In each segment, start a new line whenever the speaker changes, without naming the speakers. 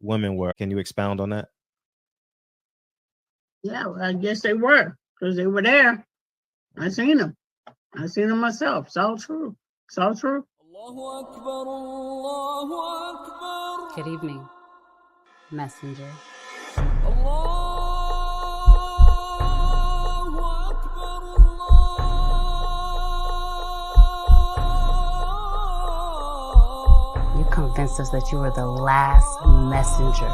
women were. Can you expound on that?
Yeah, well, I guess they were, because they were there. I seen them. I seen them myself. It's all true. It's all true.
Good evening, messenger. You convinced us that you were the last messenger.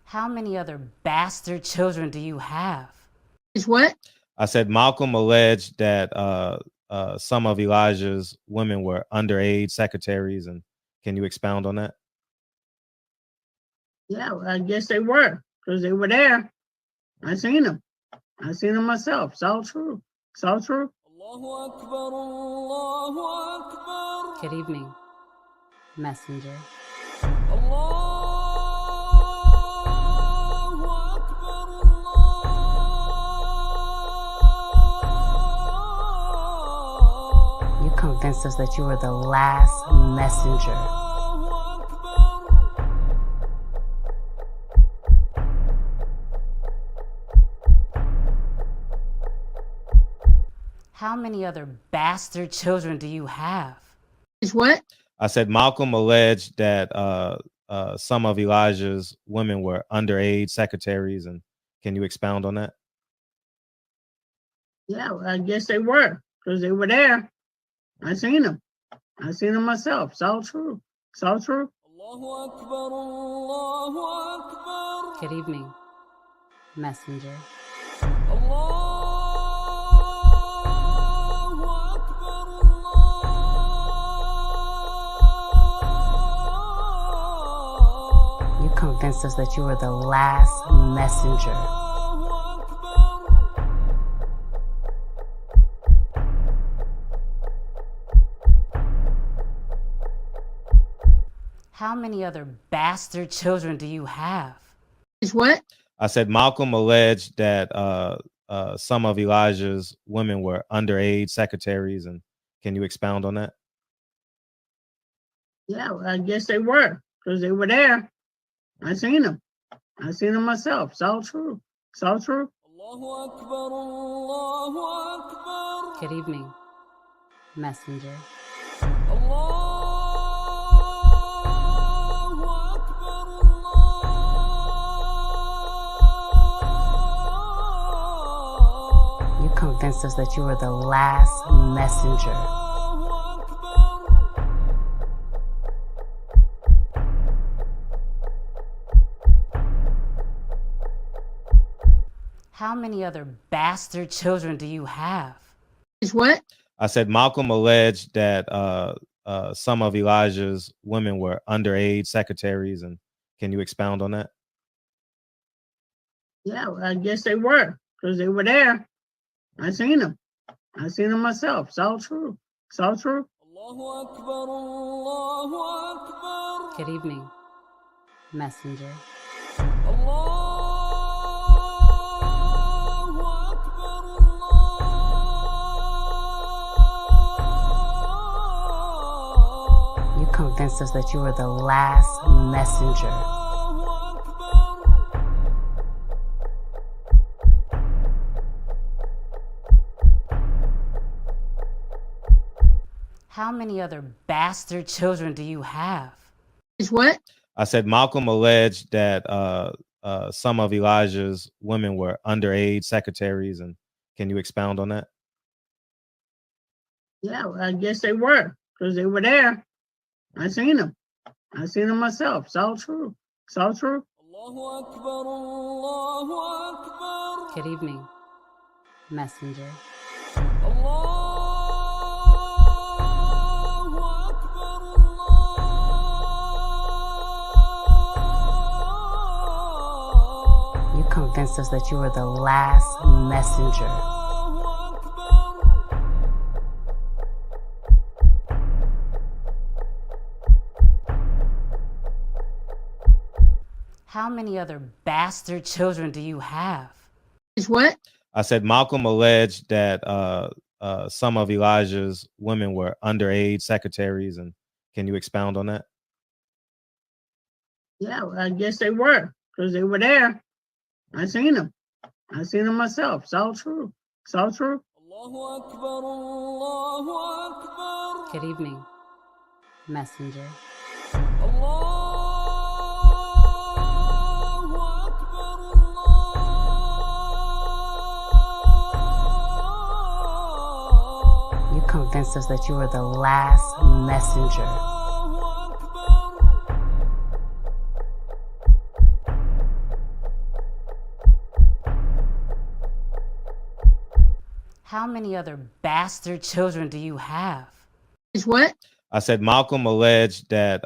How many other bastard children do you have?
It's what?
I said Malcolm alleged that some of Elijah's women were underage secretaries, and can you expound on that?
Yeah, well, I guess they were, because they were there. I seen them. I seen them myself. It's all true. It's all true.
Good evening, messenger. You convinced us that you were the last messenger. How many other bastard children do you have?
It's what?
I said Malcolm alleged that some of Elijah's women were underage secretaries, and can you expound on that?
Yeah, well, I guess they were, because they were there. I seen them. I seen them myself. It's all true. It's all true.
Good evening, messenger. You convinced us that you were the last messenger. How many other bastard children do you have?
It's what?
I said Malcolm alleged that some of Elijah's women were underage secretaries, and can you expound on that?
Yeah, well, I guess they were, because they were there. I seen them. I seen them myself. It's all true. It's all true.
Good evening, messenger. You convinced us that you were the last messenger. How many other bastard children do you have?
It's what?
I said Malcolm alleged that some of Elijah's women were underage secretaries, and can you expound on that?
Yeah, well, I guess they were, because they were there. I seen them. I seen them myself. It's all true. It's all true.
Good evening, messenger. You convinced us that you were the last messenger. How many other bastard children do you have?
It's what?
I said Malcolm alleged that some of Elijah's women were underage secretaries, and can you expound on that?
Yeah, well, I guess they were, because they were there. I seen them. I seen them myself. It's all true. It's all true.
Good evening, messenger. You convinced us that you were the last messenger. How many other bastard children do you have?
It's what?
I said Malcolm alleged that some of Elijah's women were underage secretaries, and can you expound on that?
Yeah, well, I guess they were, because they were there. I seen them. I seen them myself. It's all true. It's all true.
Good evening, messenger. You convinced us that you were the last messenger. How many other bastard children do you have?
It's what?
I said Malcolm alleged that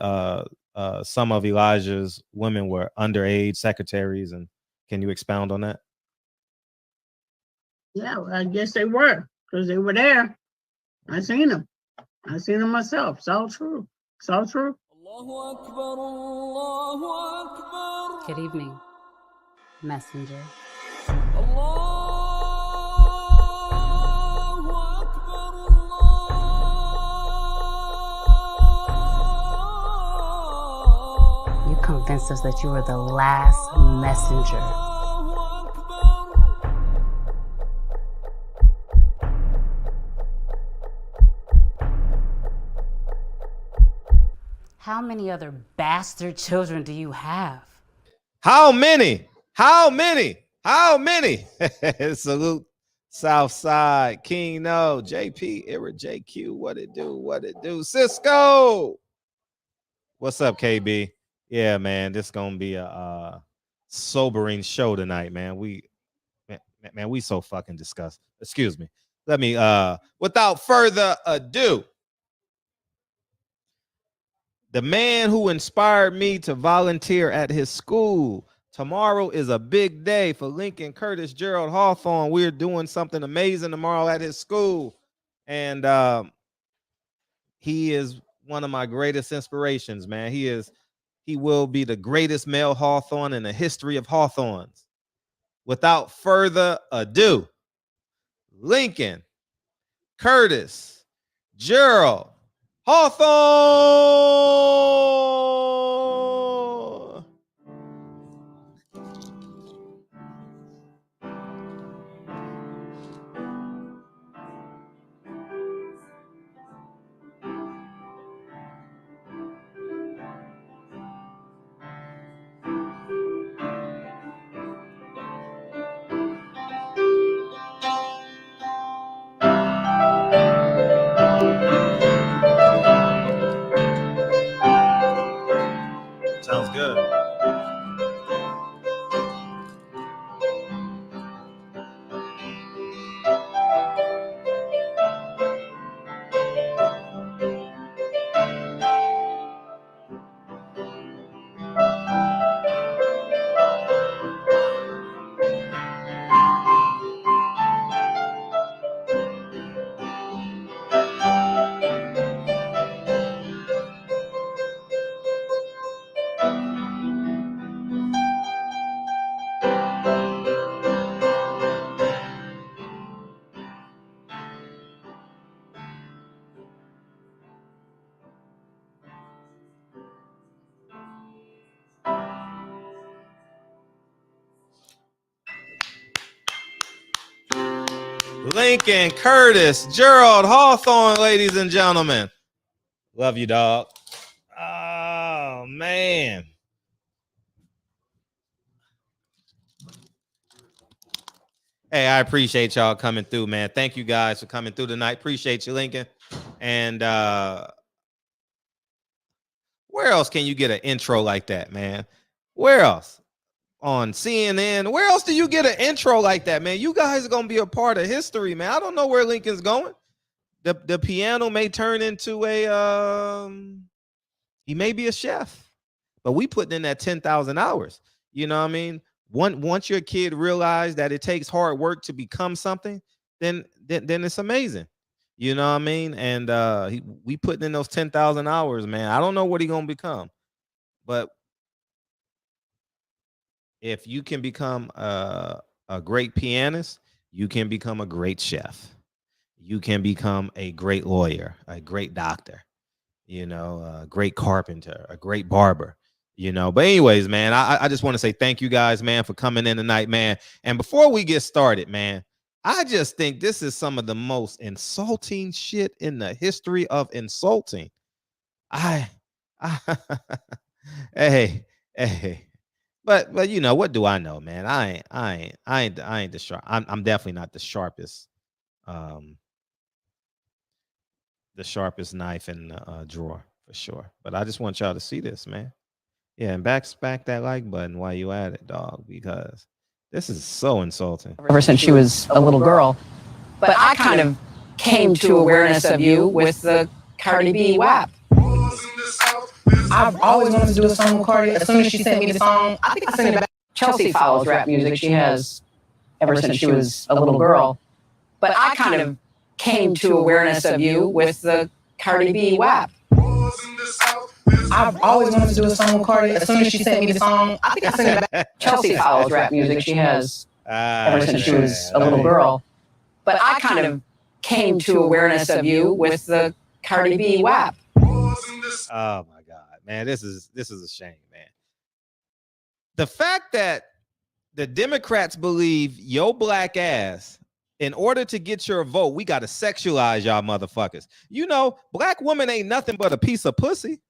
some of Elijah's women were underage secretaries, and can you expound on that?
Yeah, well, I guess they were, because they were there. I seen them. I seen them myself. It's all true. It's all true.
Good evening, messenger. You convinced us that you were the last messenger. How many other bastard children do you have?
How many? How many? How many? Salute Southside, King No, JP, Era JQ, what it do? What it do? Cisco. What's up, KB? Yeah, man, this gonna be a sobering show tonight, man. We so fucking disgusted. Excuse me. Let me without further ado, the man who inspired me to volunteer at his school. Tomorrow is a big day for Lincoln Curtis Gerald Hawthorne. We're doing something amazing tomorrow at his school. And he is one of my greatest inspirations, man. He will be the greatest male Hawthorne in the history of Hawthorns. Without further ado, Lincoln Curtis Gerald Hawthorne. Sounds good. Lincoln Curtis Gerald Hawthorne, ladies and gentlemen. Love you, dog. Oh, man. Hey, I appreciate y'all coming through, man. Thank you guys for coming through tonight. Appreciate you, Lincoln. And where else can you get an intro like that, man? Where else? On CNN? Where else do you get an intro like that, man? You guys are going to be a part of history, man. I don't know where Lincoln's going. The piano may turn into he may be a chef, but we putting in that 10,000 hours. You know what I mean? Once your kid realizes that it takes hard work to become something, then it's amazing. You know what I mean? And we putting in those 10,000 hours, man. I don't know what he's gonna become, but if you can become a great pianist, You can become a great chef. You can become a great lawyer, a great doctor, a great carpenter, a great barber, But anyways, man, I just want to say thank you guys, man, for coming in tonight, man. And before we get started, man, I just think this is some of the most insulting shit in the history of insulting. I hey, hey. But what do I know, man? I ain't the sharp. I'm definitely not the sharpest knife in the drawer for sure. But I just want y'all to see this, man. Yeah, and smack that like button while you at it, dog, because this is so insulting.
Ever since she was a little girl. But I kind of came to awareness of you with the Cardi B WAP. I've always wanted to do a song with Cardi. As soon as she sent me the song, I think I sent it back. Chelsea follows rap music. She has ever since she was a little girl. But I kind of came to awareness of you with the Cardi B WAP. I've always wanted to do a song with Cardi. As soon as she sent me the song, I think I sent it back. Chelsea follows rap music. She has ever since she was a little girl. But I kind of came to awareness of you with the Cardi B WAP.
Oh my God, man, this is a shame, man. The fact that the Democrats believe your black ass, in order to get your vote, we got to sexualize y'all motherfuckers. Black woman ain't nothing but a piece of pussy.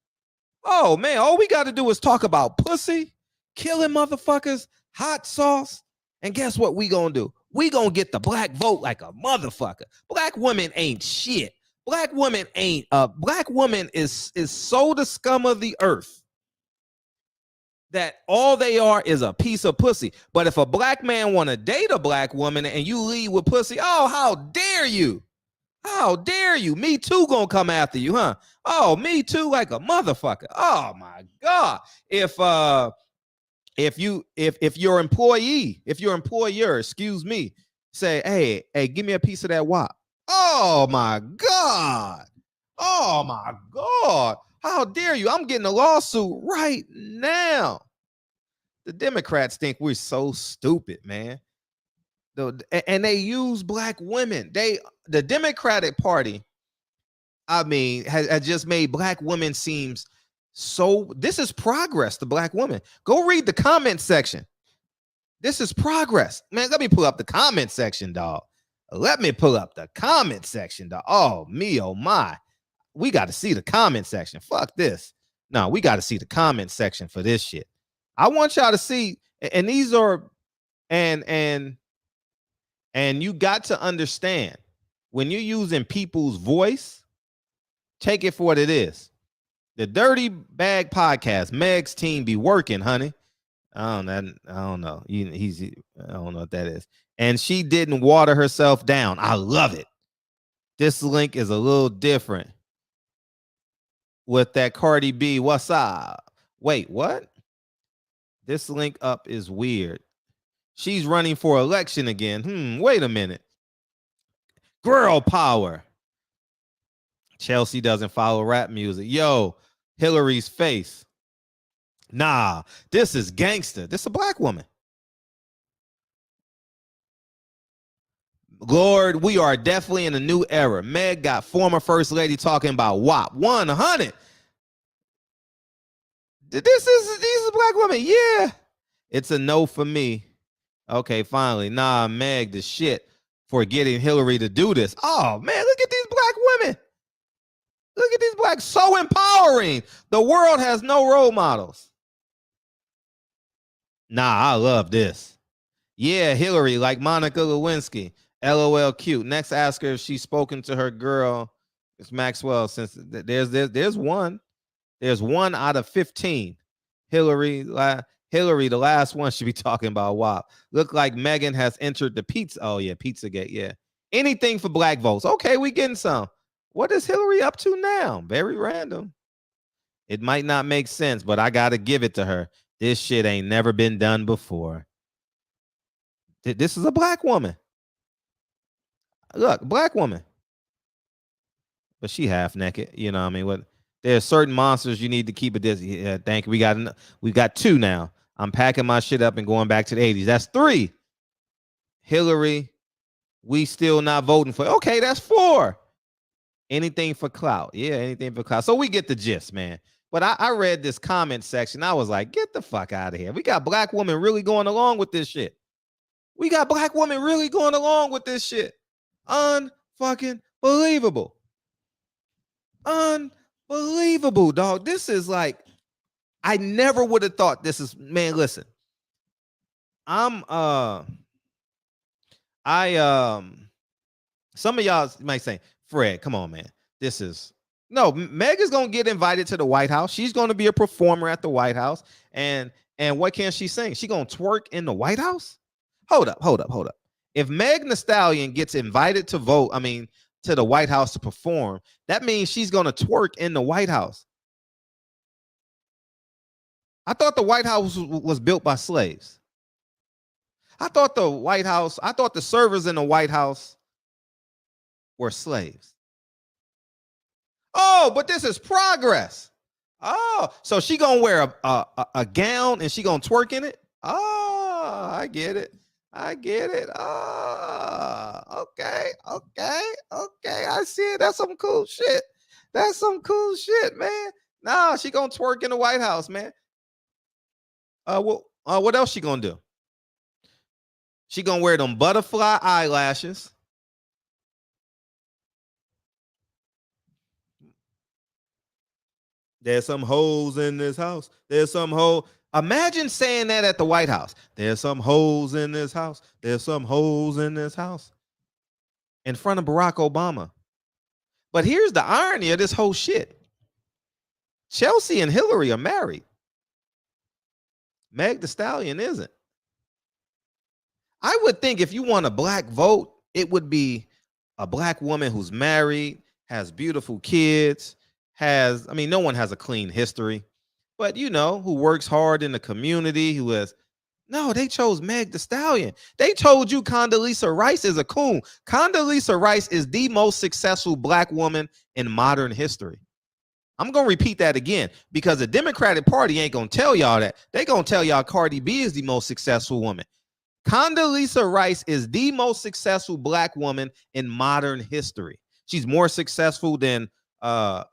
Oh man, all we got to do is talk about pussy, killing motherfuckers, hot sauce, and guess what we gonna do? We gonna get the black vote like a motherfucker. Black women ain't shit. Black woman is so the scum of the earth that all they are is a piece of pussy. But if a black man want to date a black woman and you lead with pussy, oh, how dare you? How dare you? Me Too gonna come after you, huh? Oh, Me Too like a motherfucker. Oh my God. If your employer, excuse me, say, hey, give me a piece of that WAP. Oh my God. Oh my God. How dare you? I'm getting a lawsuit right now. The Democrats think we're so stupid, man. And they use black women. The Democratic Party, has just made black women seems so. This is progress to black women. Go read the comment section. This is progress, man. Let me pull up the comment section, dog. Let me pull up the comment section, dog. Oh me, oh my. We got to see the comment section. Fuck this. No, we got to see the comment section for this shit. I want y'all to see, and these are, and you got to understand when you're using people's voice, take it for what it is. The Dirty Bag Podcast, Meg's team be working, honey. I don't know. I don't know what that is. And she didn't water herself down. I love it. This link is a little different with that Cardi B. What's up? Wait, what? This link up is weird. She's running for election again. Wait a minute. Girl power. Chelsea doesn't follow rap music. Yo, Hillary's face. Nah, this is gangster. This is a black woman. Lord, we are definitely in a new era. Meg got former first lady talking about WAP 100. These are black women. Yeah. It's a no for me. Okay, finally. Nah, Meg, the shit for getting Hillary to do this. Oh, man, look at these black women. Look at these blacks. So empowering. The world has no role models. Nah, I love this. Yeah, Hillary, like Monica Lewinsky. LOL cute. Next, ask her if she's spoken to her girl. It's Maxwell. Since there's one. There's 1 out of 15. Hillary, the last one, should be talking about WAP. Look like Megan has entered the pizza. Oh, yeah, Pizzagate. Yeah. Anything for black votes. Okay, we getting some. What is Hillary up to now? Very random. It might not make sense, but I got to give it to her. This shit ain't never been done before. This is a black woman. Look, black woman. But she half naked. You know what I mean? What? There's certain monsters you need to keep it this. Yeah, thank you. We got 2 now. I'm packing my shit up and going back to the 80s. That's 3. Hillary We still not voting for. Okay, that's 4. Anything for clout. Yeah, anything for clout. So we get the gist, man. But I read this comment section. I was like, get the fuck out of here. We got black women really going along with this shit. We got black women really going along with this shit. Unfucking believable. Unbelievable, dog. This is like, I never would have thought this is, man, listen. Some of y'all might say, Fred, come on, man. This is no, Meg is gonna get invited to the White House. She's gonna be a performer at the White House. And what can she sing? She gonna twerk in the White House? Hold up. If Meg Thee Stallion gets invited to vote, to the White House to perform, that means she's gonna twerk in the White House. I thought the White House was built by slaves. I thought the servers in the White House were slaves. Oh, but this is progress. Oh, so she gonna wear a gown and she gonna twerk in it? Oh, I get it. Oh, okay. I see it. That's some cool shit. Man. Nah, she gonna twerk in the White House, man. What else she gonna do? She gonna wear them butterfly eyelashes. There's some holes in this house. There's some hole. Imagine saying that at the White House. There's some holes in this house. There's some holes in this house. In front of Barack Obama. But here's the irony of this whole shit. Chelsea and Hillary are married. Meg Thee Stallion isn't. I would think if you want a black vote, it would be a black woman who's married, has beautiful kids, no one has a clean history, but who works hard in the community, no, they chose Meg Thee Stallion. They told you Condoleezza Rice is a coon. Condoleezza Rice is the most successful black woman in modern history. I'm going to repeat that again because the Democratic Party ain't going to tell y'all that. They going to tell y'all Cardi B is the most successful woman. Condoleezza Rice is the most successful black woman in modern history. She's more successful than and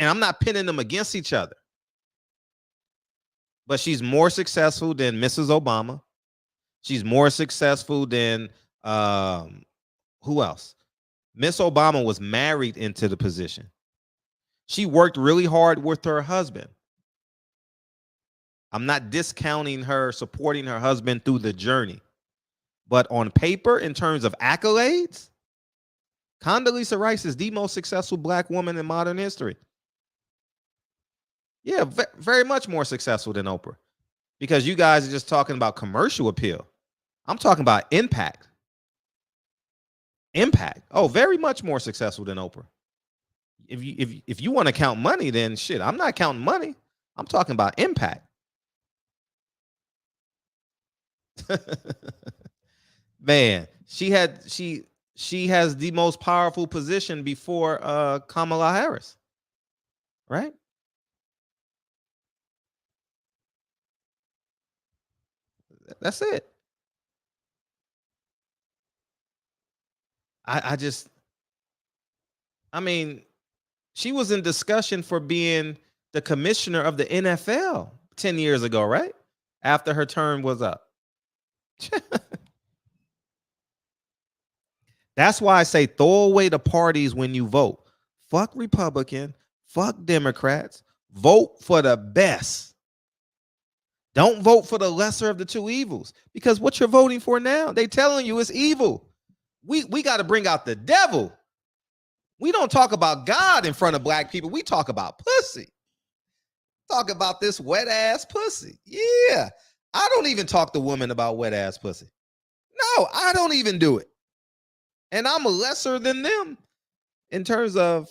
I'm not pinning them against each other, but she's more successful than Mrs. Obama. She's more successful than who else? Miss Obama was married into the position. She worked really hard with her husband. I'm not discounting her supporting her husband through the journey, but on paper, in terms of accolades, Condoleezza Rice is the most successful black woman in modern history. Yeah, very much more successful than Oprah, because you guys are just talking about commercial appeal. I'm talking about impact. Oh, very much more successful than Oprah. If you want to count money, then shit, I'm not counting money. I'm talking about impact. Man, she has the most powerful position before Kamala Harris, right? That's it. She was in discussion for being the commissioner of the NFL 10 years ago, right? After her term was up. That's why I say throw away the parties when you vote. Fuck Republican, fuck Democrats, vote for the best. Don't vote for the lesser of the two evils, because what you're voting for now, they telling you it's evil. We got to bring out the devil. We don't talk about God in front of black people. We talk about pussy. Talk about this wet ass pussy. Yeah. I don't even talk to women about wet ass pussy. No, I don't even do it. And I'm lesser than them in terms of,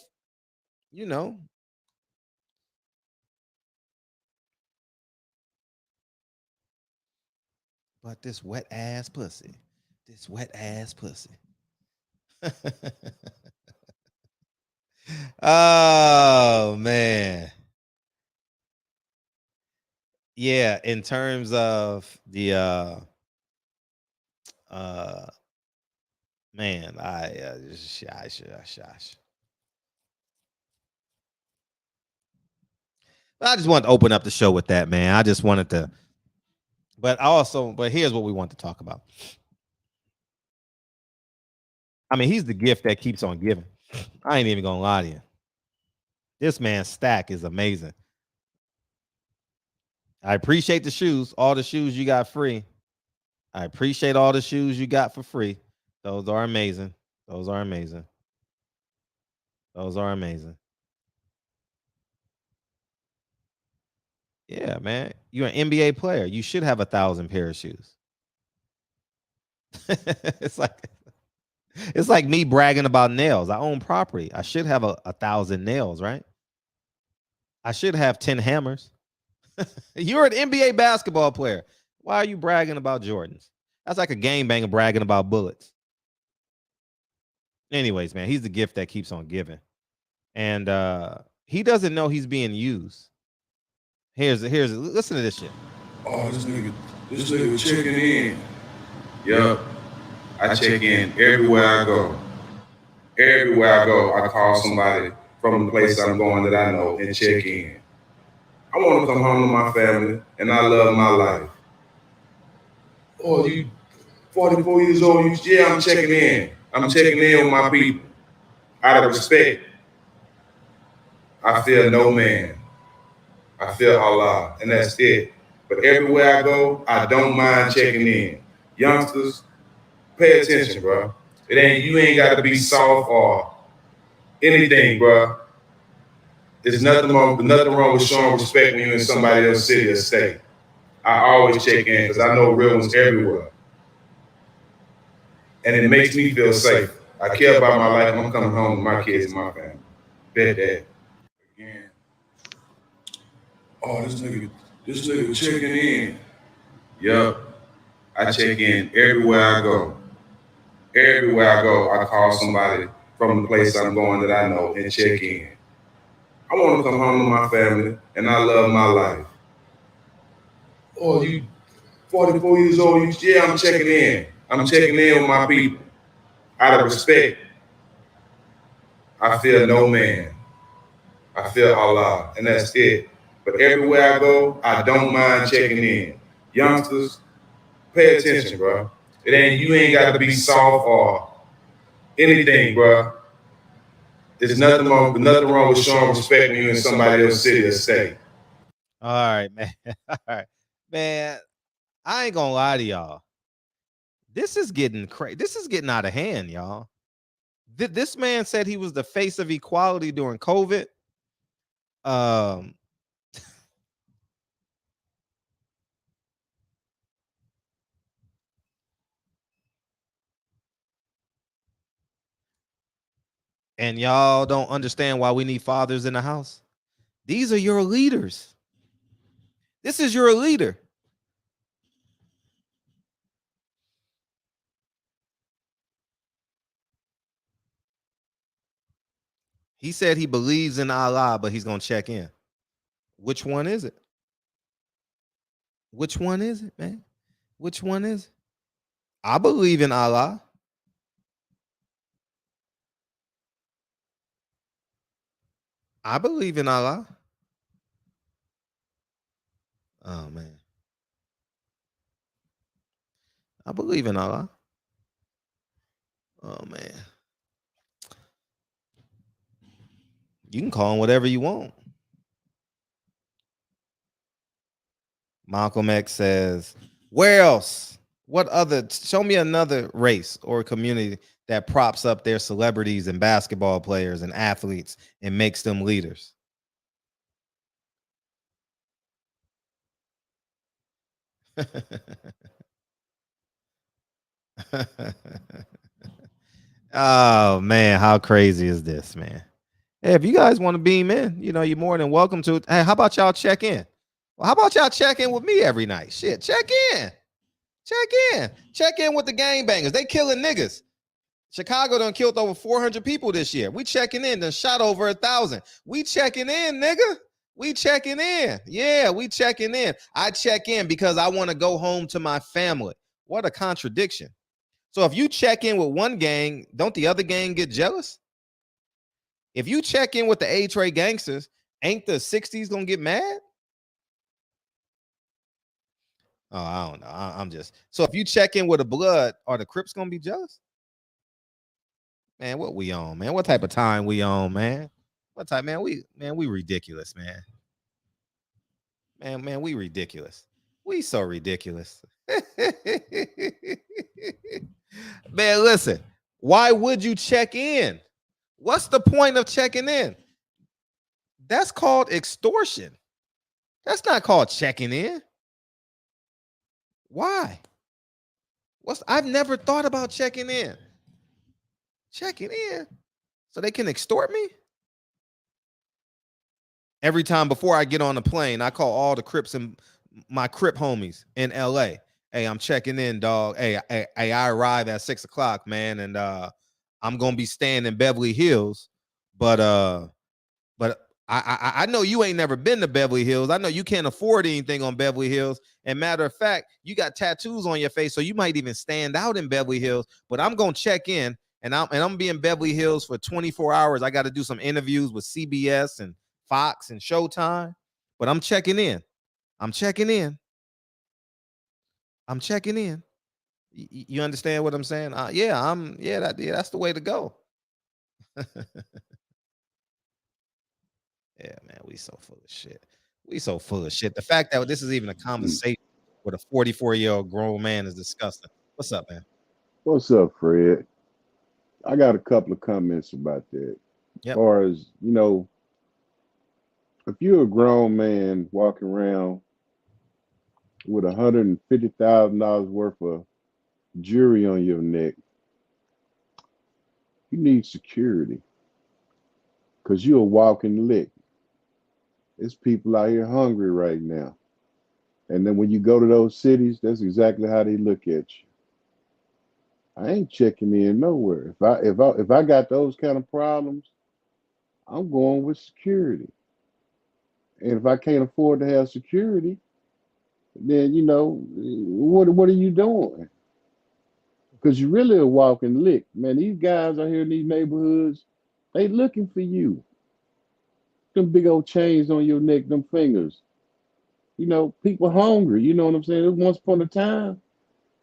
but this wet ass pussy. Oh, man. Yeah, in terms of the Man, shush. I just wanted to open up the show with that, man. I just wanted to, but here's what we want to talk about. I mean, he's the gift that keeps on giving. I ain't even gonna lie to you. This man's stack is amazing. I appreciate the shoes, all the shoes you got free. I appreciate all the shoes you got for free. Those are amazing. Those are amazing. Those are amazing. Yeah, man. You're an NBA player. You should have 1,000 pair of shoes. it's like me bragging about nails. I own property. I should have 1,000 nails, right? I should have 10 hammers. You're an NBA basketball player. Why are you bragging about Jordans? That's like a game banger bragging about bullets. Anyways, man, he's the gift that keeps on giving. And he doesn't know he's being used. Here's listen to this shit.
Oh, this nigga checking in. Yup. I check in everywhere I go. Everywhere I go, I call somebody from the place I'm going that I know and check in. I want to come home to my family, and I love my life. Oh, you 44 years old? Yeah, I'm checking in. I'm checking in with my people. Out of respect, I fear no man. I fear Allah, and that's it. But everywhere I go, I don't mind checking in. Youngsters, pay attention, bro. You ain't got to be soft or anything, bro. There's nothing wrong with showing respect when you're in somebody else's city or state. I always check in because I know real ones everywhere. And it makes me feel safe. I care about my life. I'm coming home with my kids and my family. Bet that. Again. Oh, this nigga checking in. Yup. I check in everywhere I go. Everywhere I go, I call somebody from the place I'm going that I know and check in. I want to come home to my family, and I love my life. Oh, you 44 years old? Yeah, I'm checking in. I'm checking in with my people. Out of respect, I fear no man. I fear Allah, and that's it. But everywhere I go, I don't mind checking in. Youngsters, pay attention, bro. You ain't got to be soft or anything, bro. There's nothing wrong with showing respect when you're in somebody else's city or state.
All right, man. All right, man. I ain't gonna lie to y'all. This is getting crazy. This is getting out of hand, y'all. This man said he was the face of equality during COVID. And y'all don't understand why we need fathers in the house. These are your leaders. This is your leader. He said he believes in Allah, but he's going to check in. Which one is it? Which one is it, man? Which one is it? I believe in Allah. I believe in Allah. Oh, man. I believe in Allah. Oh, man. You can call him whatever you want. Malcolm X says, where else? What other? Show me another race or community that props up their celebrities and basketball players and athletes and makes them leaders. Oh, man, how crazy is this, man? Hey, if you guys want to beam in, you're more than welcome to. Hey, how about y'all check in? Well, how about y'all check in with me every night? Shit, check in. Check in with the gangbangers. They killing niggas. Chicago done killed over 400 people this year. We checking in, done shot over 1,000. We checking in, nigga. We checking in. Yeah, we checking in. I check in because I want to go home to my family. What a contradiction. So if you check in with one gang, don't the other gang get jealous? If you check in with the A-Tray gangsters, ain't the 60s gonna get mad? Oh, I don't know. I'm just so if you check in with a blood, are the Crips gonna be jealous? Man, what we on, man? What type of time we on, man? What type, man? We ridiculous, man. Man, we ridiculous. We so ridiculous. Man, listen. Why would you check in? What's the point of checking in? That's called extortion. That's not called checking in. Why? I've never thought about checking in. Checking in so they can extort me? Every time before I get on the plane, I call all the Crips and my Crip homies in LA. Hey, I'm checking in, dog. Hey, I arrive at 6 o'clock, man, and I'm gonna be staying in Beverly Hills, but I know you ain't never been to Beverly Hills. I know you can't afford anything on Beverly Hills. And matter of fact, you got tattoos on your face, so you might even stand out in Beverly Hills. But I'm gonna check in, and I'm gonna be in Beverly Hills for 24 hours. I got to do some interviews with CBS and Fox and Showtime. But I'm checking in. I'm checking in. I'm checking in. You understand what I'm saying? That's the way to go. Yeah, man, we so full of shit. We so full of shit. The fact that this is even a conversation with a 44-year-old grown man is disgusting. What's up, man?
What's up, Fred? I got a couple of comments about that.
Yep.
As far as, if you're a grown man walking around with $150,000 worth of jewelry on your neck, you need security because you're a walking lick. There's people out here hungry right now. And then when you go to those cities, that's exactly how they look at you. I ain't checking in nowhere. If I got those kind of problems, I'm going with security. And if I can't afford to have security, then what are you doing? Because you're really a walking lick. Man, these guys out here in these neighborhoods, they looking for you. Them big old chains on your neck, them fingers. People hungry. You know what I'm saying? Once upon a time,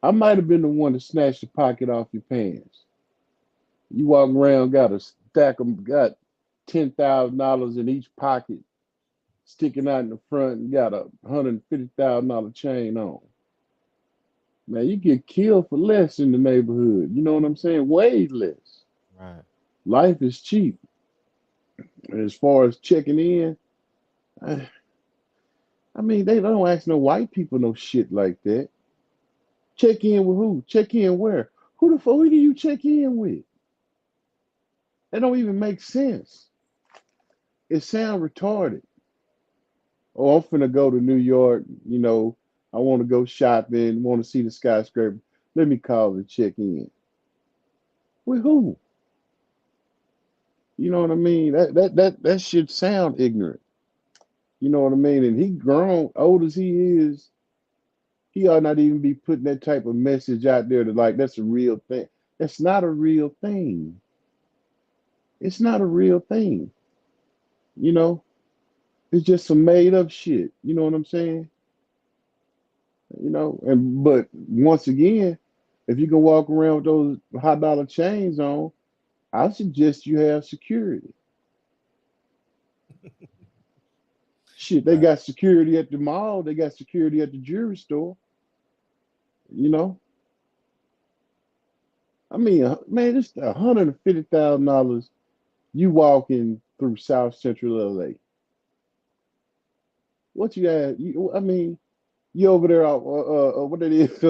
I might have been the one to snatch the pocket off your pants. You walking around, got a stack of, got $10,000 in each pocket, sticking out in the front, and got a $150,000 chain on. Man, you get killed for less in the neighborhood. You know what I'm saying? Way less.
Right.
Life is cheap. And as far as checking in, I mean, they don't ask no white people no shit like that. Check in with who? Check in where? Who do you check in with? That don't even make sense. It sounds retarded. Oh, I'm finna go to New York, I want to go shopping, want to see the skyscraper. Let me call and check in. With who? You know what I mean? That should sound ignorant. You know what I mean? And he grown, old as he is, he ought not even be putting that type of message out there that's a real thing. That's not a real thing. It's not a real thing. It's just some made up shit. You know what I'm saying? But once again, if you can walk around with those high dollar chains on, I suggest you have security. Shit, they got security at the mall. They got security at the jewelry store. I mean, man, it's $150,000. You walking through South Central LA. What you got? I mean, you over there, what it is,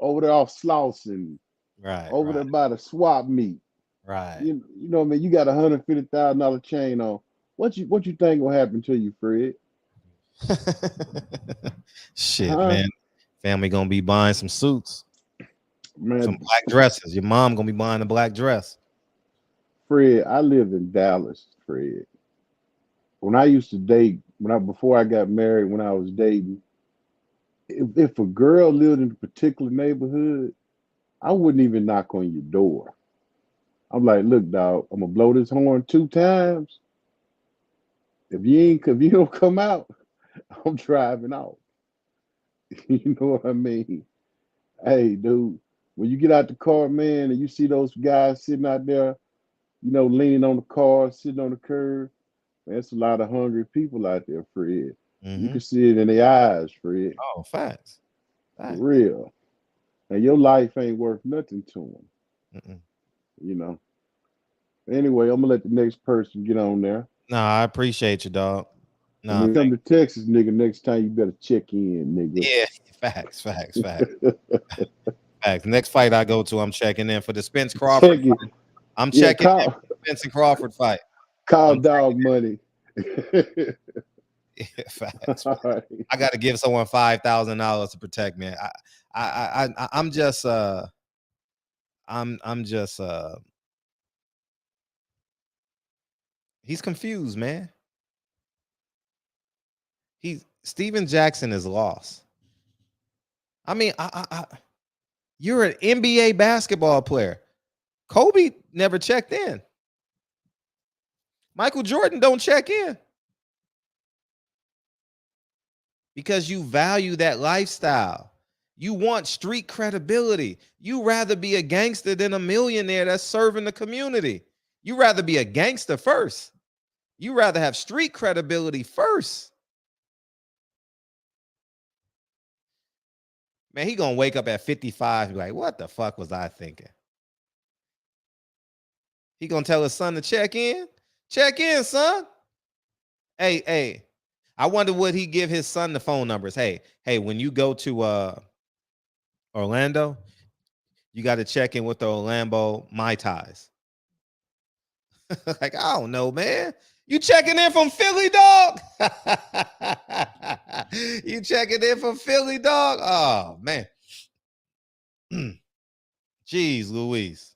over there off Slauson,
Right.
over there by the swap meet.
Right.
You know what I mean? You got $150,000 chain on. What you think will happen to you, Fred?
Shit, man. Family gonna be buying some suits,
man,
some black dresses. Your mom gonna be buying a black dress.
Fred, I live in Dallas, Fred. When I used to date, before I got married, when I was dating, if a girl lived in a particular neighborhood, I wouldn't even knock on your door. I'm like, look, dog, I'm gonna blow this horn 2 times. If you don't come out, I'm driving off. You know what I mean? Hey, dude, when you get out the car, man, and you see those guys sitting out there, leaning on the car, sitting on the curb, man, it's a lot of hungry people out there, Fred. You can see it in their eyes, Fred.
Oh, facts.
For real. And your life ain't worth nothing to them. Anyway, I'm gonna let the next person get on there.
No, I appreciate you, dog. No,
when you come to Texas, nigga, next time you better check in, nigga.
Yeah, facts. Facts. Next fight I go to, I'm checking in for the Spence Crawford fight. I'm checking in for the Spence and Crawford fight.
Call dog money.
Yeah, facts. Right. I got to give someone $5,000 to protect me. I'm just he's confused, man. Steven Jackson is lost. I mean, you're an NBA basketball player. Kobe never checked in. Michael Jordan don't check in. Because you value that lifestyle. You want street credibility. You rather be a gangster than a millionaire that's serving the community. You rather be a gangster first. You rather have street credibility first. Man, he gonna wake up at 55 and be like, what the fuck was I thinking? He gonna tell his son to check in? Check in, son. Hey. I wonder would he give his son the phone numbers? Hey, when you go to Orlando, you got to check in with the Orlando Mai Tais. Like, I don't know, man. You checking in from Philly, dog? You checking in from Philly, dog? Oh, man. Jeez Louise.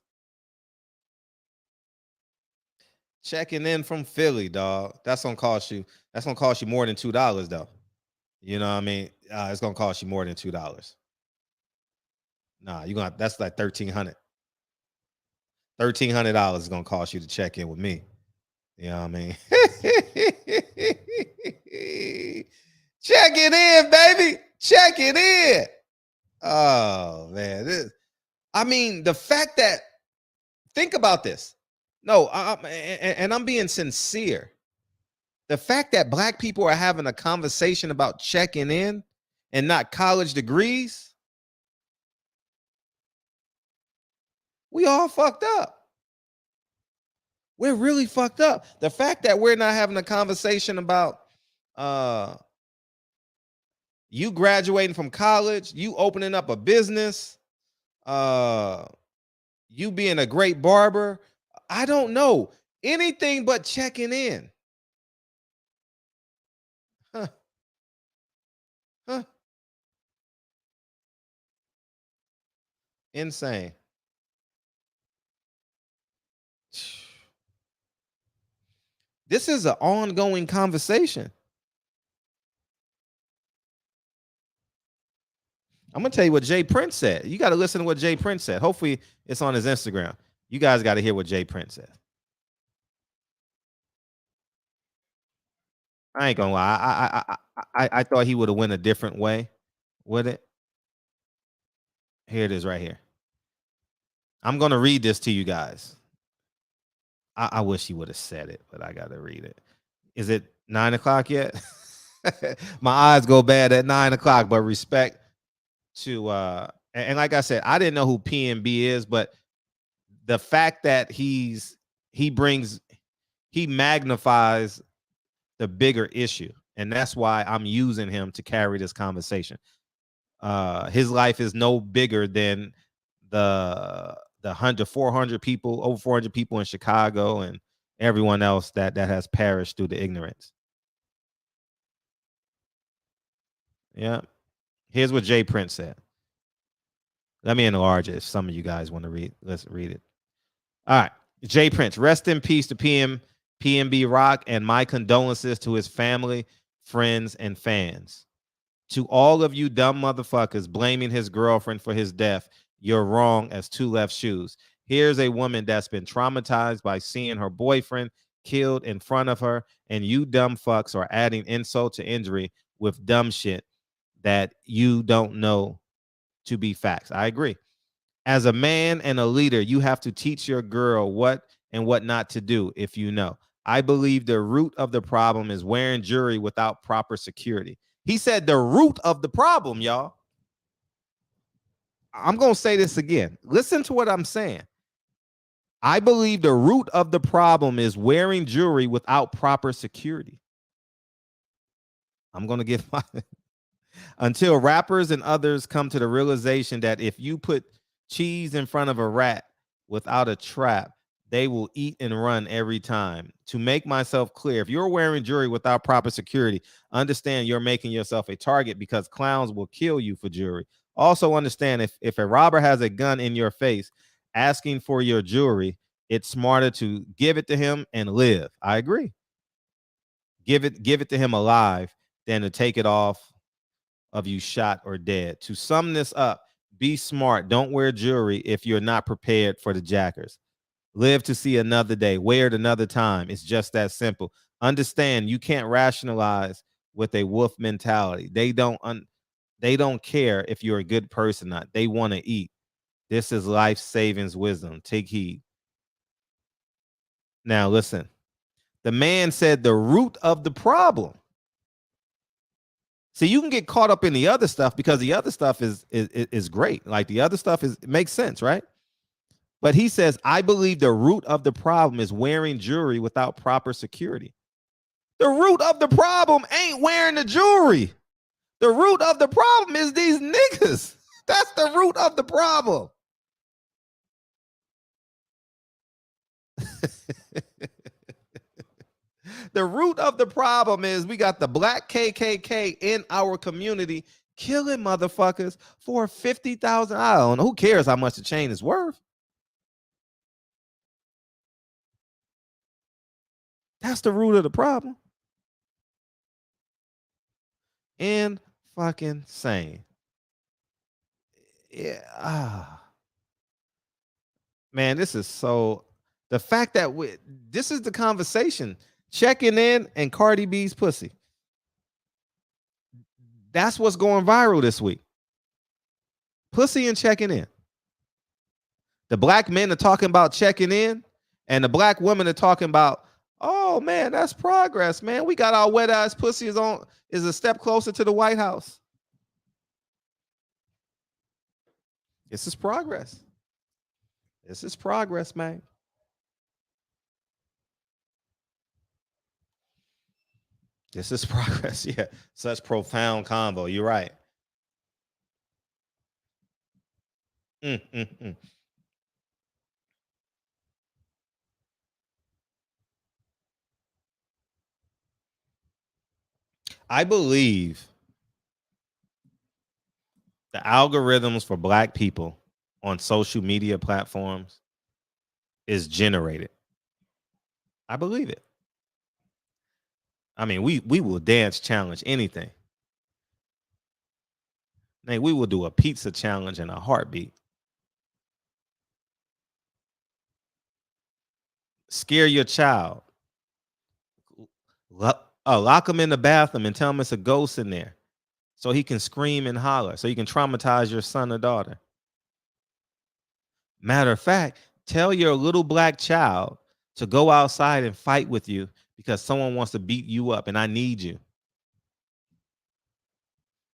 Checking in from Philly, dog. That's gonna cost you more than $2, though. You know what I mean? It's gonna cost you more than $2. Nah, that's like $1,300. $1,300 is gonna cost you to check in with me. You know what I mean? Check it in, baby. Check it in. Oh man. The fact that, think about this. No, and I'm being sincere. The fact that black people are having a conversation about checking in and not college degrees, we all fucked up. We're really fucked up. The fact that we're not having a conversation about you graduating from college, you opening up a business, you being a great barber, I don't know. Anything but checking in. Huh. Insane. This is an ongoing conversation. I'm going to tell you what Jay Prince said. You got to listen to what Jay Prince said. Hopefully it's on his Instagram. You guys got to hear what Jay Prince said. I ain't gonna lie. I thought he would have went a different way with it. Here it is right here. I'm gonna read this to you guys. I wish he would have said it, but I gotta read it. Is it 9 o'clock yet? My eyes go bad at 9 o'clock, but respect to and like I said, I didn't know who PNB is, but the fact that he magnifies the bigger issue, and that's why I'm using him to carry this conversation. His life is no bigger than the 400 people, over 400 people in Chicago, and everyone else that has perished through the ignorance. Yeah. Here's what Jay Prince said. Let me enlarge it if some of you guys want to read. Let's read it. All right. Jay Prince, rest in peace to PNB Rock, and my condolences to his family, friends, and fans. To all of you dumb motherfuckers blaming his girlfriend for his death, you're wrong as two left shoes. Here's a woman that's been traumatized by seeing her boyfriend killed in front of her, and you dumb fucks are adding insult to injury with dumb shit that you don't know to be facts. I agree. As a man and a leader, you have to teach your girl what and what not to do if you know. I believe the root of the problem is wearing jewelry without proper security. He said the root of the problem, y'all. I'm going to say this again. Listen to what I'm saying. I believe the root of the problem is wearing jewelry without proper security. I'm going to give my until rappers and others come to the realization that if you put cheese in front of a rat without a trap, they will eat and run every time. To make myself clear, if you're wearing jewelry without proper security, understand you're making yourself a target because clowns will kill you for jewelry. Also understand if a robber has a gun in your face asking for your jewelry, it's smarter to give it to him and live. I agree. Give it to him alive than to take it off of you shot or dead. To sum this up, be smart. Don't wear jewelry if you're not prepared for the jackers. Live to see another day. Wear it another time. It's just that simple. Understand you can't rationalize with a wolf mentality. They don't care if you're a good person or not. They want to eat. This is life savings wisdom. Take heed. Now listen. The man said the root of the problem. See, you can get caught up in the other stuff because the other stuff is great. Like the other stuff it makes sense, right? But he says, I believe the root of the problem is wearing jewelry without proper security. The root of the problem ain't wearing the jewelry. The root of the problem is these niggas. That's the root of the problem. The root of the problem is we got the black KKK in our community killing motherfuckers for $50,000. I don't know. Who cares how much the chain is worth? That's the root of the problem. And fucking sane. Yeah. Man, this is so. The fact that this is the conversation. Checking in and Cardi B's pussy. That's what's going viral this week. Pussy and checking in. The black men are talking about checking in, and the black women are talking about, oh man, that's progress, man. We got our wet ass pussy is a step closer to the White House. This is progress. This is progress, man. This is progress. Yeah, such profound convo. You're right. I believe the algorithms for black people on social media platforms is generated. I believe it. I mean, we will dance challenge anything. Man, we will do a pizza challenge in a heartbeat. Scare your child. Lock him in the bathroom and tell him it's a ghost in there so he can scream and holler, so you can traumatize your son or daughter. Matter of fact, tell your little black child to go outside and fight with you because someone wants to beat you up and I need you.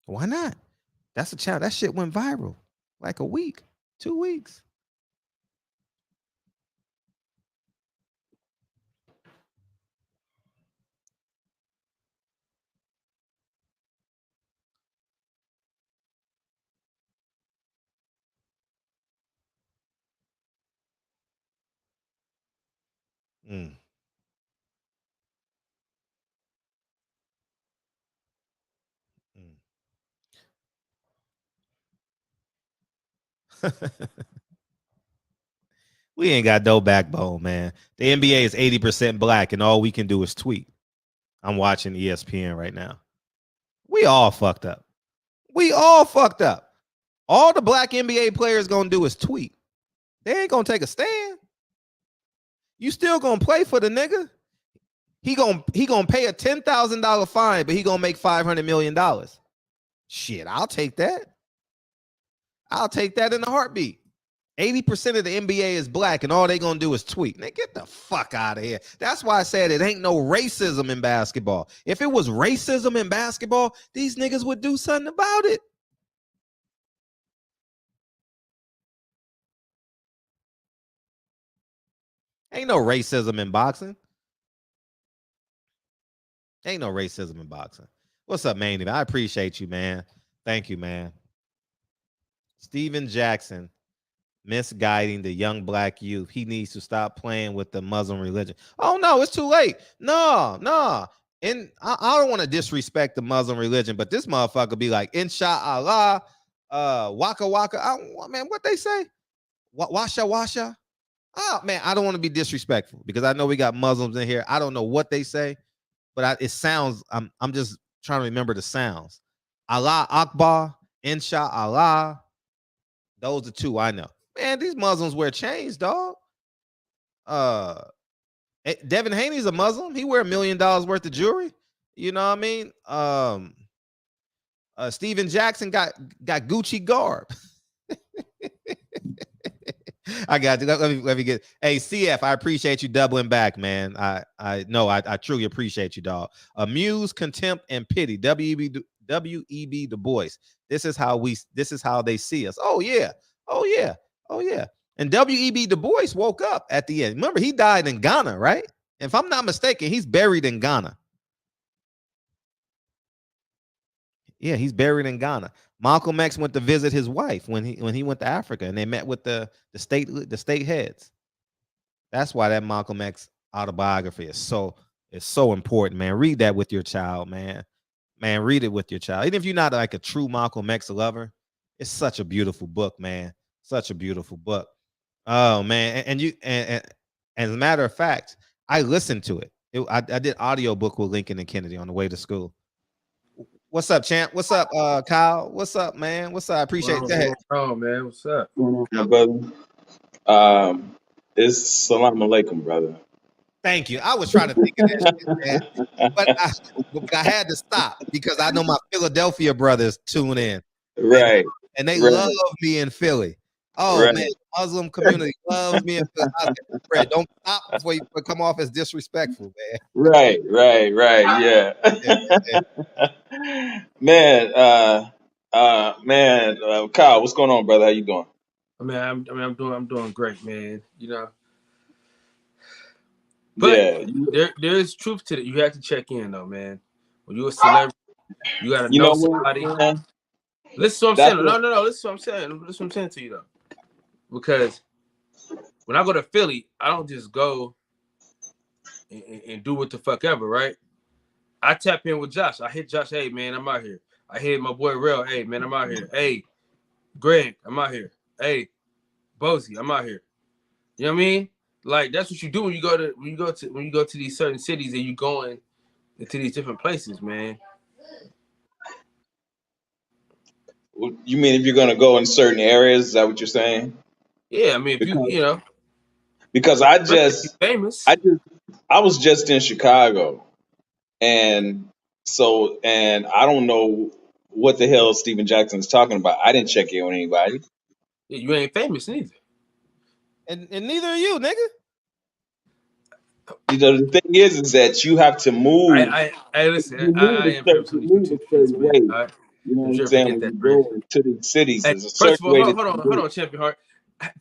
Why not? That's a child. That shit went viral like a week, 2 weeks. Mm. We ain't got no backbone, man. The NBA is 80% black, and all we can do is tweet. I'm watching ESPN right now. We all fucked up. We all fucked up. All the black NBA players gonna do is tweet. They ain't gonna take a stand. You still gonna play for the nigga? He gonna pay a $10,000 fine, but he gonna make $500 million. Shit, I'll take that. I'll take that in a heartbeat. 80% of the NBA is black, and all they gonna do is tweet. Now get the fuck out of here. That's why I said it ain't no racism in basketball. If it was racism in basketball, these niggas would do something about it. Ain't no racism in boxing. Ain't no racism in boxing. What's up, man? I appreciate you, man. Thank you, man. Stephen Jackson misguiding the young black youth. He needs to stop playing with the Muslim religion. Oh, no, it's too late. No. And I don't want to disrespect the Muslim religion, but this motherfucker be like, Inshallah, waka waka. Man, what they say? Washa. Oh, man, I don't want to be disrespectful because I know we got Muslims in here. I don't know what they say, but it sounds, I'm just trying to remember the sounds. Allah Akbar, Inshallah. Those are two I know. Man, these Muslims wear chains, dog. Devin Haney's a Muslim. He wear $1 million worth of jewelry. You know what I mean? Steven Jackson got Gucci garb. I got you. Let me get. Hey, CF, I appreciate you doubling back, man. I truly appreciate you, dog. Amuse, contempt, and pity. W.E.B. Du Bois. This is how they see us. Oh yeah. And W.E.B. Du Bois woke up at the end. Remember, he died in Ghana, right? If I'm not mistaken, he's buried in Ghana. Yeah, he's buried in Ghana. Malcolm X went to visit his wife when he went to Africa, and they met with the state heads. That's why that Malcolm X autobiography is so important, man. Read that with your child, man. Man, read it with your child. Even if you're not like a true Malcolm X lover, it's such a beautiful book, man. Such a beautiful book. Oh man, and as a matter of fact, I listened to it. I did audiobook with Lincoln and Kennedy on the way to school. What's up, champ? What's up, Kyle? What's up, man? What's up? I appreciate it. Go ahead.
Oh man, what's up?
My brother. It's salam alaikum, brother.
Thank you. I was trying to think of that shit, man. But I had to stop because I know my Philadelphia brothers tune in.
Right.
And they love me in Philly. Oh man, Muslim community loves me in Philly. Fred, don't stop before you come off as disrespectful, man.
Right. Yeah. Man, Kyle, what's going on, brother? How you doing?
I'm doing great, man. You know. But there is truth to it. You have to check in though, man. When you're a celebrity, you gotta know somebody. Listen to what I'm saying. No. Listen to what I'm saying. Listen what I'm saying to you though. Because when I go to Philly, I don't just go and do what the fuck ever, right? I tap in with Josh. I hit Josh, hey man, I'm out here. I hit my boy Rel, hey man, I'm out here. Hey, Greg, I'm out here. Hey, Bozy, I'm out here. You know what I mean? Like that's what you do when you go to these certain cities and you going into these different places, man.
You mean if you're gonna go in certain areas? Is that what you're saying?
Yeah, I mean, if you know,
because I
famous.
I was just in Chicago, and I don't know what the hell Stephen Jackson's talking about. I didn't check in with anybody.
Yeah, you ain't famous neither,
and neither are you, nigga.
You know, the thing is that you have to move.
I listen. I am famous.
You move a certain way.
Right?
You know what I'm saying? When you go into the cities, there's a certain way.
Hold on, Champion Heart.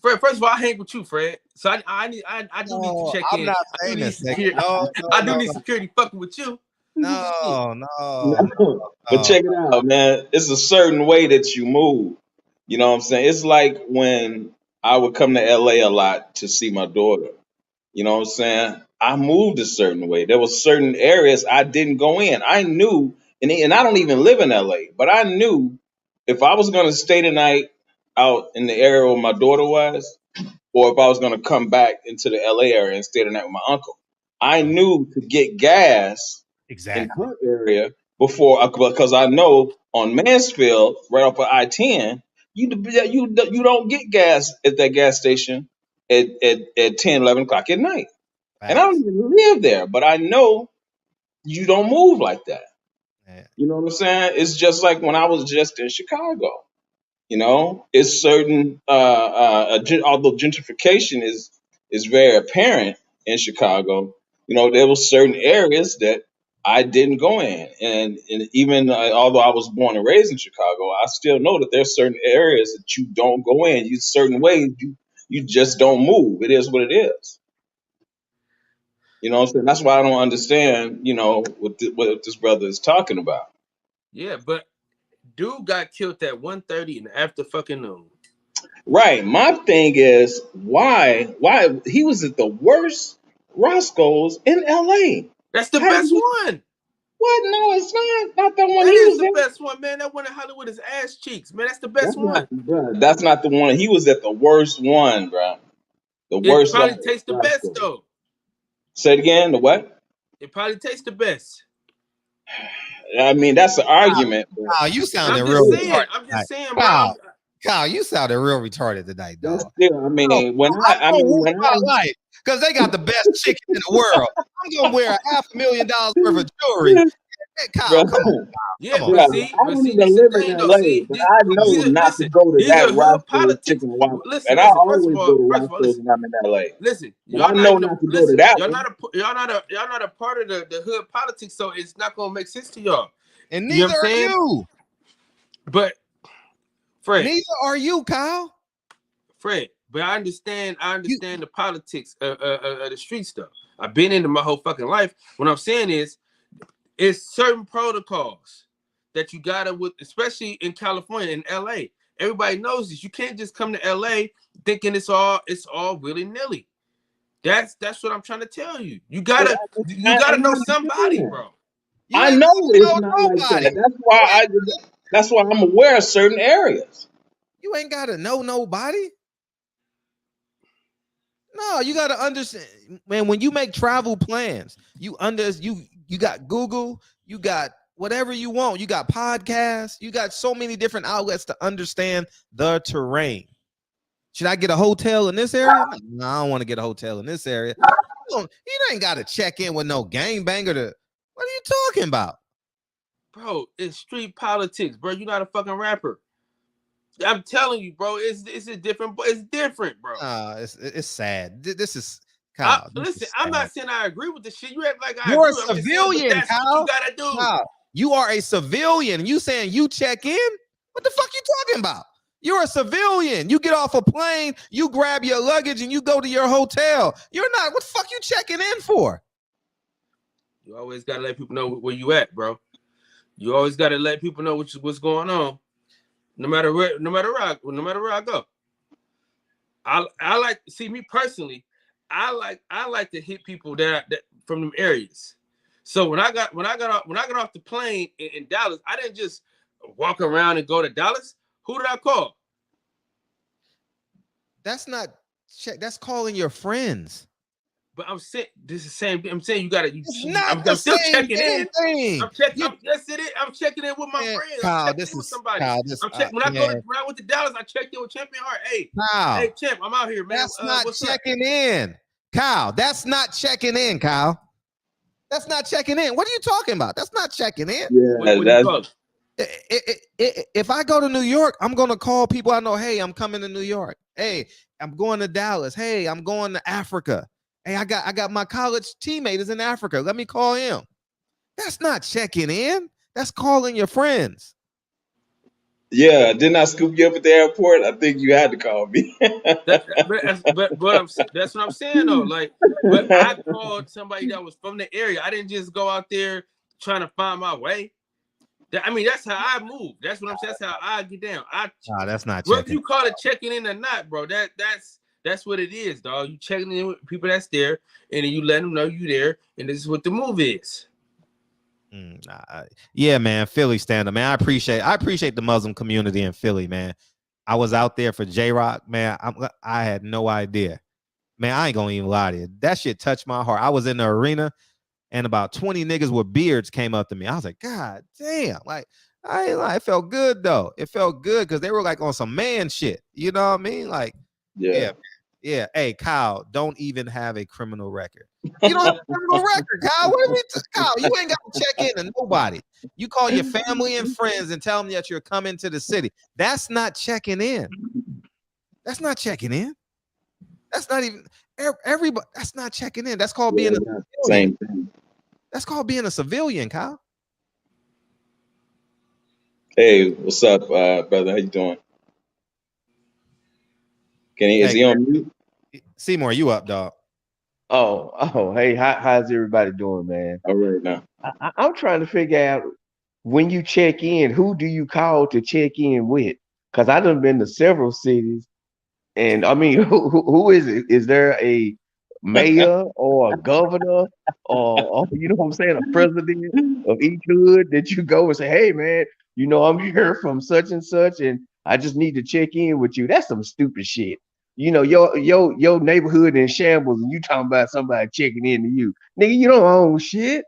Fred, first of all, I hang with you, Fred. So I do need to check in.
I'm not famous.
I do need security fucking with you.
No.
But check it out, man. It's a certain way that you move. You know what I'm saying? It's like when I would come to LA a lot to see my daughter. You know what I'm saying? I moved a certain way. There were certain areas I didn't go in. I knew, and I don't even live in LA, but I knew if I was going to stay the night out in the area where my daughter was, or if I was going to come back into the LA area and stay the night with my uncle, I knew to get gas in her area before, because I know on Mansfield, right off of I-10, You don't get gas at that gas station at 10, 11 o'clock at night. And I don't even live there, but I know you don't move like that.
Yeah.
You know what I'm saying? It's just like when I was just in Chicago. You know, it's certain. Although gentrification is very apparent in Chicago, you know, there were certain areas that I didn't go in, and even although I was born and raised in Chicago, I still know that there's certain areas that you don't go in. You certain ways you just don't move. It is what it is. You know what I'm saying? That's why I don't understand, you know, what this brother is talking about.
Yeah, but dude got killed at 1:30 in the after fucking noon.
Right. My thing is why he was at the worst Roscoe's in LA.
That's the best one.
What? No, it's not the one
That
he
is
was
the
in.
best one, man. That one in Hollywood is ass cheeks, man. That's the best one.
That's not the one. He was at the worst one, bro. The
It
worst
probably
one.
tastes the best though.
Say it again. The what?
It probably tastes the best.
I mean, that's an argument.
Kyle, you sounded
I'm
real
just saying.
retarded.
I'm just saying,
Kyle,
bro.
Kyle, you sounded real retarded tonight, dog.
Still, I mean, when I
like, because they got the best chicken in the world. I'm gonna wear $500,000 worth of jewelry. Hey, Kyle, come on.
Yeah,
Come on.
but see,
I don't even live in LA, but I know not to go to that Roscoe's chicken waffle. And I always go to Roscoe's when I'm in LA.
Listen,
but I know not to go to that.
Y'all not a part of the hood politics, so it's not gonna make sense to y'all.
And neither are you.
But Fred,
neither are you, Kyle.
Fred, but I understand the politics of the street stuff. I've been into my whole fucking life. What I'm saying is, it's certain protocols that you gotta with, especially in California and LA. Everybody knows this. You can't just come to LA thinking it's all willy-nilly. That's what I'm trying to tell you. You gotta know somebody, bro.
I know it's not like that. That's why I'm aware of certain areas.
You ain't gotta know nobody. No, you gotta understand, man. When you make travel plans, you got Google, you got whatever you want. You got podcasts, you got so many different outlets to understand the terrain. Should I get a hotel in this area? No, I don't want to get a hotel in this area. You ain't got to check in with no gangbanger. What are you talking about?
Bro, it's street politics, bro. You're not a fucking rapper. I'm telling you, bro. It's different, bro.
It's sad. This is Kyle.
Listen, I'm not saying I agree with the shit. You act like
You're
agree.
a civilian, Kyle.
You gotta do.
Kyle, you are a civilian. You saying you check in? What the fuck you talking about? You're a civilian. You get off a plane, you grab your luggage, and you go to your hotel. You're not. What the fuck you checking in for?
You always gotta let people know where you at, bro. You always gotta let people know what's going on. No matter where I go. I like, see, me personally, I like to hit people that from them areas. So when I got off the plane in Dallas, I didn't just walk around and go to Dallas. Who did I call?
That's not check. That's calling your friends.
But I'm saying this is the same. I'm saying you gotta.
I'm still checking in.
I'm checking. That's it. I'm checking in with my friends.
Kyle, this is
somebody.
Kyle,
when I went to Dallas, I checked in with Champion Heart. Hey,
Kyle,
hey, Champ, I'm out here, man.
That's not checking in, Kyle. That's not checking in, Kyle. That's not checking in. What are you talking about? That's not checking in.
Yeah,
if I go to New York, I'm gonna call people I know. Hey, I'm coming to New York. Hey, I'm going to Dallas. Hey, I'm going to Africa. Hey, I got my college teammate is in Africa. Let me call him. That's not checking in. That's calling your friends.
Yeah, didn't I scoop you up at the airport? I think you had to call me.
but that's what I'm saying though. Like, but I called somebody that was from the area. I didn't just go out there trying to find my way. I mean, that's how I move. That's what I'm saying. That's how I get down.
That's not
whether
checking.
You call it checking in or not, bro. That's what it is, dog. You checking in with people that's there, and then you let them know you there, and this is what the move is.
Yeah, man, Philly stand up, man. I appreciate the Muslim community in Philly, man. I was out there for J-Rock, man. I had no idea, man. I ain't gonna even lie to you. That shit touched my heart. I was in the arena, and about 20 niggas with beards came up to me. I was like, God damn, like I ain't lying. It felt good though. It felt good because they were like on some man shit. You know what I mean? Like, yeah. Hey, Kyle, don't even have a criminal record. You don't have a criminal record, Kyle. What are we Kyle, you ain't got to check in to nobody. You call your family and friends and tell them that you're coming to the city. That's not checking in. That's not checking in. That's not even everybody. That's not checking in. That's called being a civilian.
Same thing.
That's called being a civilian, Kyle.
Hey, what's up, brother? How you doing? Is he on mute?
Seymour, you up, dog?
Hey, how's everybody doing, man?
All right now.
I'm trying to figure out when you check in, who do you call to check in with? Because I done been to several cities, and I mean, who is it? Is there a mayor or a governor or you know what I'm saying, a president of each hood that you go and say, hey man, you know, I'm here from such and such, and I just need to check in with you? That's some stupid shit. You know, your neighborhood in shambles, and you talking about somebody checking in to you. Nigga, you don't own shit.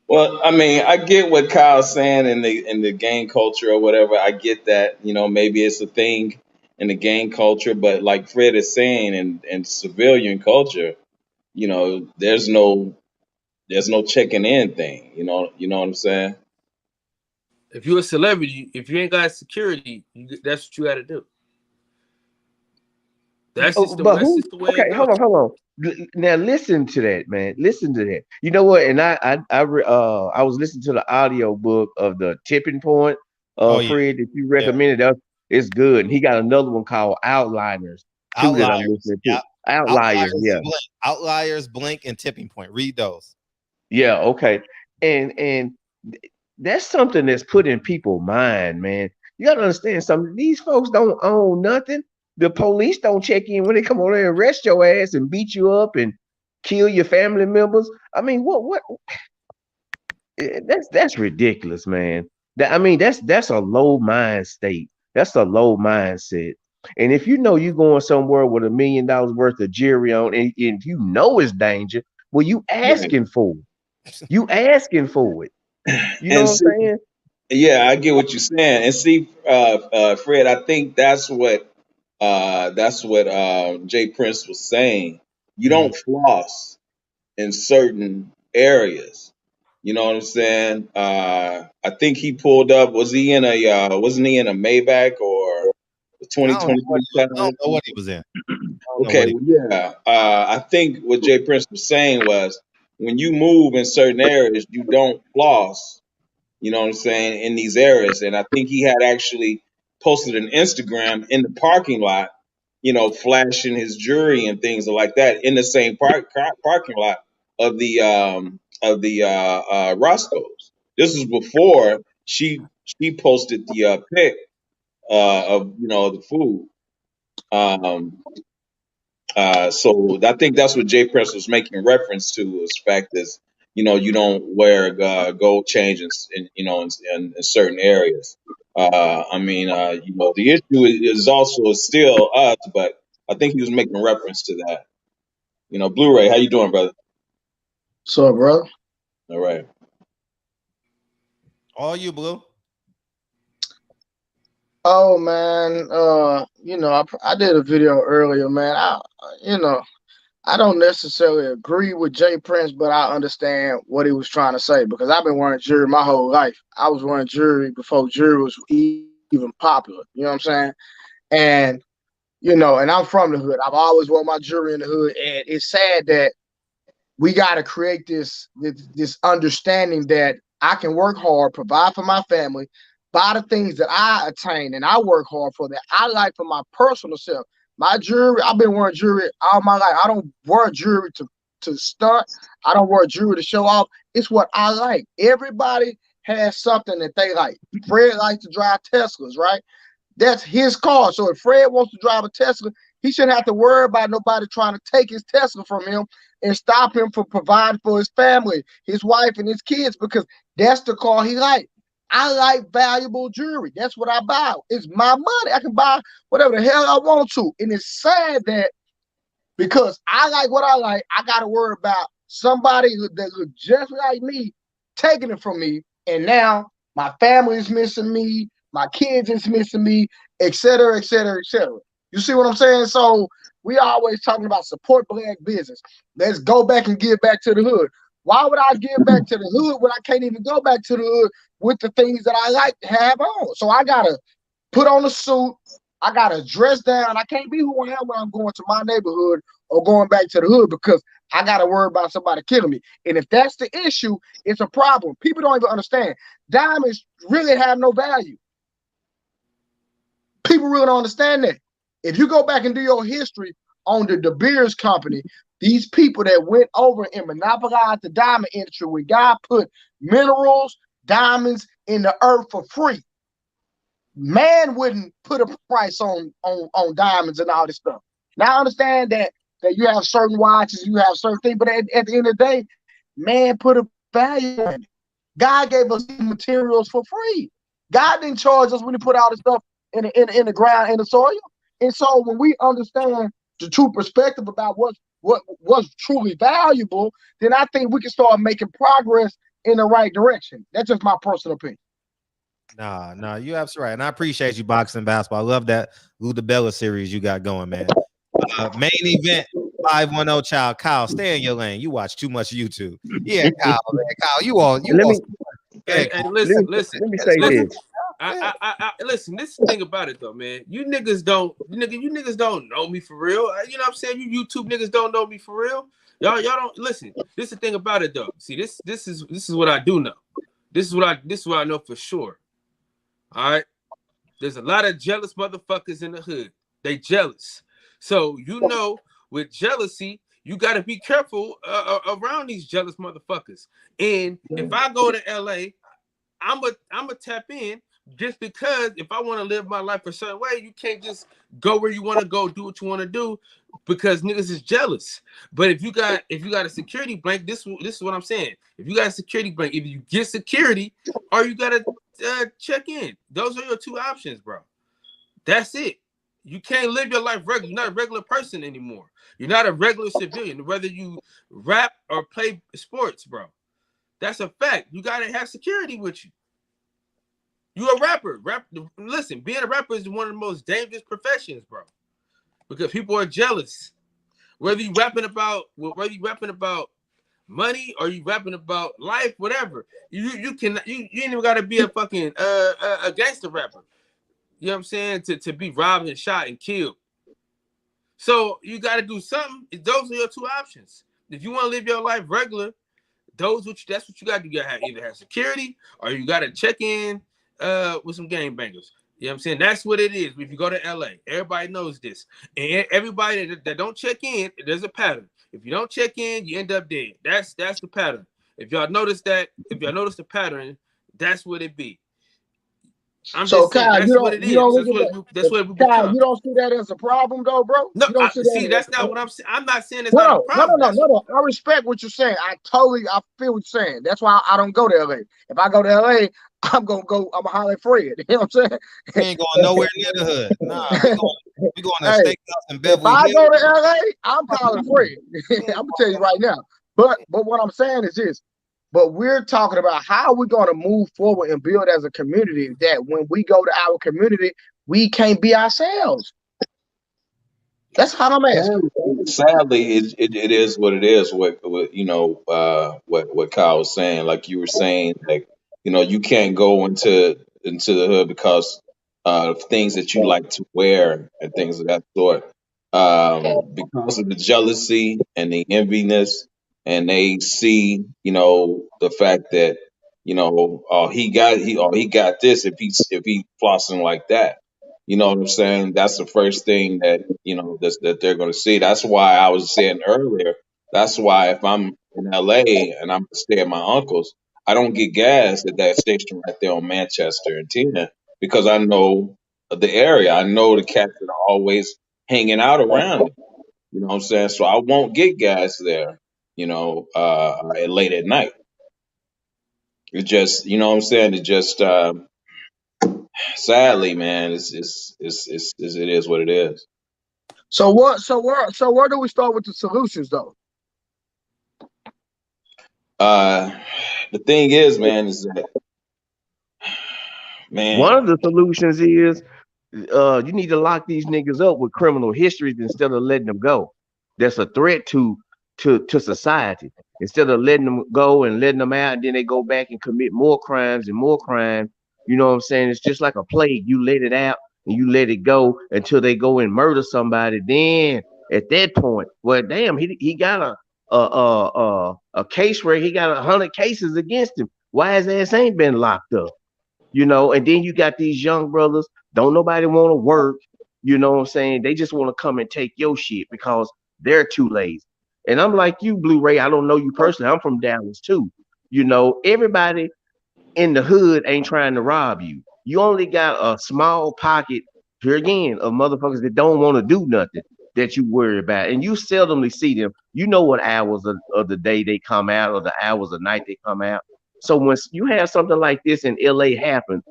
Well, I mean, I get what Kyle's saying in the gang culture or whatever. I get that, you know, maybe it's a thing in the gang culture, but like Fred is saying, in civilian culture, you know, there's no checking in thing. You know what I'm saying?
If you're a celebrity, if you ain't got security, that's what you got to do. That's just the way it goes.
Hold on. Now listen to that, man. Listen to that. You know what? And I was listening to the audio book of the Tipping Point, Fred, that you recommended. It's good. And he got another one called Outliners. That I'm listening to. Outliers, yeah.
Outliers, Blink, and Tipping Point. Read those.
Yeah, okay. And that's something that's put in people's mind, man. You gotta understand something. These folks don't own nothing. The police don't check in when they come on there and arrest your ass and beat you up and kill your family members. I mean, what? That's ridiculous, man. That's a low mind state. That's a low mindset. And if you know you're going somewhere with $1 million worth of jewelry on, and you know it's danger, well, you asking for it. You asking for it. You know what I'm saying?
Yeah, I get what you're saying. And see, Fred, I think that's what Jay Prince was saying. You don't floss in certain areas. You know what I'm saying? I think he pulled up. Wasn't he in a Maybach or the 2020?
I don't know what he was in.
Okay, I think what Jay Prince was saying was when you move in certain areas, you don't floss. You know what I'm saying, in these areas. And I think he had actually posted an Instagram in the parking lot, you know, flashing his jewelry and things like that in the same parking lot of the Roscoe's. This is before she posted the pic of, you know, the food. So I think that's what Jay Press was making reference to, is the fact that, you know, you don't wear gold chains in certain areas. I mean, you know, the issue is also still us, but I think he was making reference to that. You know, Blu-ray, how you doing, brother?
What's up, brother?
All right.
All you, Blue.
Oh man, you know, I did a video earlier, man. I don't necessarily agree with Jay Prince, but I understand what he was trying to say, because I've been wearing jewelry my whole life. I was wearing jewelry before jewelry was even popular. You know what I'm saying? And you know, and I'm from the hood. I've always worn my jewelry in the hood, and it's sad that we got to create this understanding that I can work hard, provide for my family, buy the things that I attain and I work hard for, that I like for my personal self. My jewelry, I've been wearing jewelry all my life. I don't wear jewelry to stunt. I don't wear jewelry to show off. It's what I like. Everybody has something that they like. Fred likes to drive Teslas, right? That's his car. So if Fred wants to drive a Tesla, he shouldn't have to worry about nobody trying to take his Tesla from him and stop him from providing for his family, his wife, and his kids, because that's the car he likes. I like valuable jewelry. That's what I buy. It's my money. I can buy whatever the hell I want to. And it's sad that because I like what I like, I got to worry about somebody that look just like me taking it from me And now my family is missing me, my kids is missing me, et cetera, et cetera, et cetera. You see what I'm saying? So we always talking about support Black business. Let's go back and give back to the hood. Why would I give back to the hood when I can't even go back to the hood with the things that I like to have on? So I gotta put on a suit. I gotta dress down. I can't be who I am when I'm going to my neighborhood or going back to the hood because I gotta worry about somebody killing me. And if that's the issue, it's a problem. People don't even understand. Diamonds really have no value. People really don't understand that. If you go back and do your history on the De Beers Company, these people that went over and monopolized the diamond industry, where God put minerals, diamonds in the earth for free. Man wouldn't put a price on diamonds and all this stuff. Now I understand that you have certain watches, you have certain things, but at the end of the day, man put a value in it. God gave us materials for free. God didn't charge us when he put all this stuff in the ground, in the soil. And so when we understand the true perspective about what's truly valuable, then I think we can start making progress in the right direction. That's just my personal opinion.
Nah, you absolutely right. And I appreciate you, Boxing Basketball. I love that Ludabella series you got going, man. Main event 510 child. Kyle, stay in your lane. You watch too much YouTube. Yeah, Kyle, man. Kyle, you all.
Hey, listen.
Let me say this.
Listen, this is the thing about it though, man. You niggas don't know me for real. You know what I'm saying? You YouTube niggas don't know me for real. Y'all don't listen. This is the thing about it though. See, this is what I do know. This is what I know for sure. All right. There's a lot of jealous motherfuckers in the hood. They jealous. So with jealousy, you got to be careful around these jealous motherfuckers. And if I go to LA, I'm a tap in just because if I want to live my life a certain way, you can't just go where you want to go, do what you want to do because niggas is jealous. But if you got a security blanket, this is what I'm saying. If you got a security blanket, if you get security or you got to check in, those are your two options, bro. That's it. You can't live your life regular. You're not a regular person anymore. You're not a regular civilian, whether you rap or play sports, bro. That's a fact. You gotta have security with you. You a rapper. Listen, being a rapper is one of the most dangerous professions, bro. Because people are jealous. Whether you rapping about money or you rapping about life, whatever. You ain't even gotta be a fucking a gangster rapper. You know what I'm saying? To be robbed and shot and killed. So you got to do something. Those are your two options. If you want to live your life regular, that's what you got to do. You got to either have security or you got to check in with some gangbangers. You know what I'm saying? That's what it is. If you go to LA, everybody knows this. And everybody that don't check in, there's a pattern. If you don't check in, you end up dead. That's the pattern. If y'all notice the pattern, that's what it be. I'm
so
just saying,
Kyle,
that's what it is. That's what it
Kyle,
become.
you don't see that as a problem, though, bro.
No,
you don't see
that's not what I'm saying. I'm not saying it's not a problem.
No. I respect what you're saying. I feel what you're saying. That's why I don't go to LA. If I go to LA, I'm gonna holler at Fred. You know what I'm saying?
We ain't going nowhere near the hood. Nah, we going to steakhouse in Beverly
Hills. If I go to LA, I'm calling Fred. I'm gonna tell you right now. But what I'm saying is this. But we're talking about how we're going to move forward and build as a community that when we go to our community, we can't be ourselves. That's how I'm asking.
Sadly, it is what it is. What Kyle was saying, like you were saying, like you can't go into the hood because of things that you like to wear and things of that sort. Because of the jealousy and the enviness, and they see the fact that he got this if he flossing like that. You know what I'm saying? That's the first thing that that they're going to see. That's why I was saying earlier. That's why if I'm in LA and I'm stay at my uncle's, I don't get gas at that station right there on Manchester and Tina because I know the area. I know the cats that are always hanging out around it. You know what I'm saying? So I won't get gas there. Late at night. It just, you know what I'm saying? It just, sadly, man, it is what it is.
So where do we start with the solutions though?
The thing is, man, is that
One
Man,
of the solutions is you need to lock these niggas up with criminal histories instead of letting them go. That's a threat to society. Instead of letting them go and letting them out, and then they go back and commit more crimes and more crime. You know what I'm saying? It's just like a plague. You let it out and you let it go until they go and murder somebody. Then at that point, well, damn, he got a case where he got 100 cases against him. Why his ass ain't been locked up? And then you got these young brothers, don't nobody want to work, you know what I'm saying? They just want to come and take your shit because they're too lazy. And I'm like you, Blu-ray, I don't know you personally. I'm from Dallas too. Everybody in the hood ain't trying to rob you. You only got a small pocket, here again, of motherfuckers that don't want to do nothing that you worry about. And you seldomly see them. You know what hours of the day they come out or the hours of night they come out. So when you have something like this in LA happen,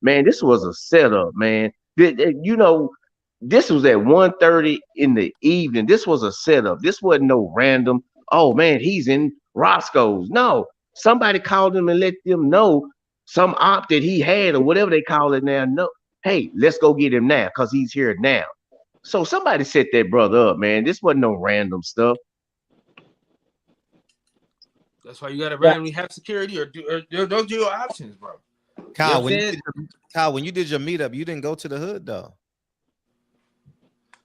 man, this was a setup, man. This was at 1:30 in the evening. This was a setup. This wasn't no random, oh man, he's in Roscoe's. No, somebody called him and let them know, some op that he had or whatever they call it now. No, hey, let's go get him now because he's here now. So somebody set that brother up, man. This wasn't no random stuff.
That's why you gotta randomly have security or those are your options, bro.
Kyle, when you did your meetup, you didn't go to the hood though.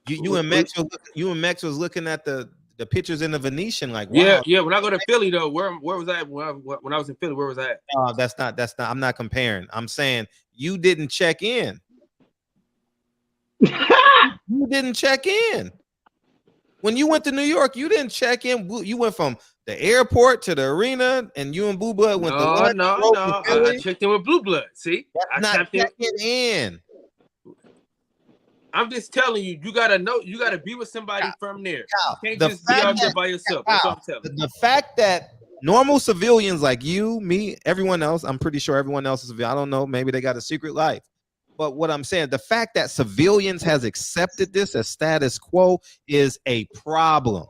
You and Mex was looking at the pictures in the Venetian, like, wow.
Yeah. When I go to Philly though, where was I when I was in Philly? Where was I at?
That's not. I'm not comparing. I'm saying you didn't check in. You didn't check in. When you went to New York, you didn't check in. You went from the airport to the arena, and you and Blue Blood went to lunch.
No. I checked in with Blue Blood. See,
that's not checking in.
I'm just telling you, you gotta know, you gotta be with somebody from there. You can't just be out there by yourself. That's what I'm telling you.
The fact that normal civilians like you, me, everyone else, I'm pretty sure everyone else is, I don't know, maybe they got a secret life. But what I'm saying, the fact that civilians has accepted this as status quo is a problem.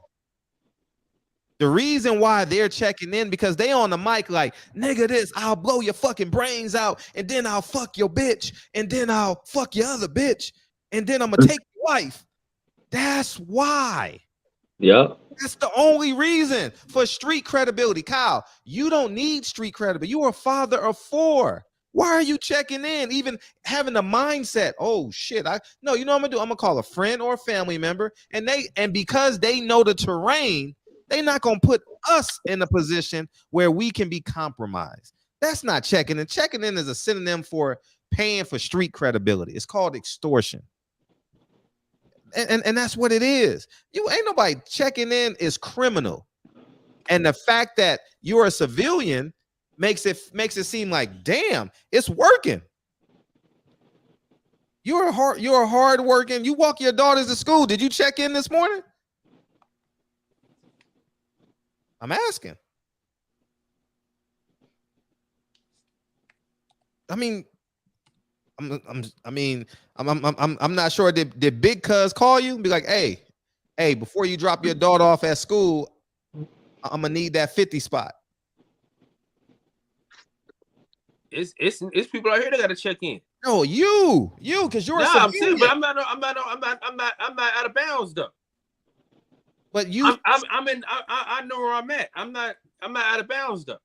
The reason why they're checking in, because they on the mic like, nigga, this, I'll blow your fucking brains out, and then I'll fuck your bitch, and then I'll fuck your other bitch, and then I'm gonna take your wife. That's why.
Yeah.
That's the only reason for street credibility. Kyle, you don't need street credibility. You are a father of 4. Why are you checking in? Even having the mindset, oh shit, no, you know what I'm gonna do? I'm gonna call a friend or a family member, and because they know the terrain, they're not gonna put us in a position where we can be compromised. That's not checking in. Checking in is a synonym for paying for street credibility. It's called extortion. And that's what it is. You ain't nobody checking in is criminal. And the fact that you're a civilian makes it seem like, damn, it's working. You're hard working. You walk your daughters to school. Did you check in this morning? I'm asking. I mean, I'm not sure. Did Big Cuz call you and be like, hey, before you drop your daughter off at school, I'm gonna need that 50 spot.
It's people out here that gotta check in.
No, you, because you're.
I'm saying, but I'm not out of bounds though.
But you,
I know where I'm at. I'm not out of bounds though.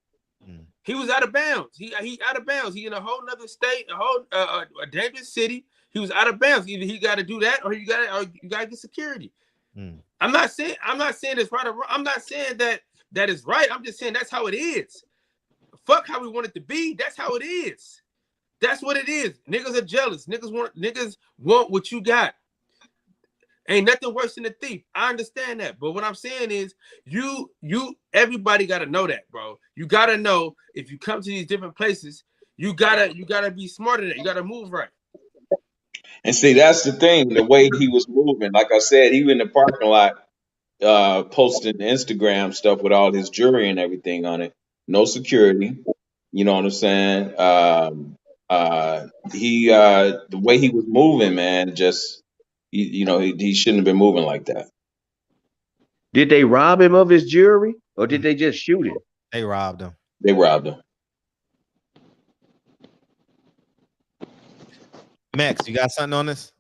He was out of bounds. He out of bounds. He in a whole nother state, a whole a dangerous city. He was out of bounds. Either he got to do that, or you got to get security. I'm not saying it's right or wrong. I'm not saying that is right. I'm just saying that's how it is. Fuck how we want it to be. That's how it is. That's what it is. Niggas are jealous. Niggas want what you got. Ain't nothing worse than a thief. I understand that. But what I'm saying is everybody gotta know that, bro. You gotta know if you come to these different places, you gotta be smarter than that. You gotta move right.
And see, that's the thing, the way he was moving. Like I said, he was in the parking lot posting Instagram stuff with all his jewelry and everything on it. No security. You know what I'm saying? The way he was moving, man, just he shouldn't have been moving like that.
Did they rob him of his jewelry, or did they just shoot him?
They robbed him.
They robbed him.
Max, you got something on this?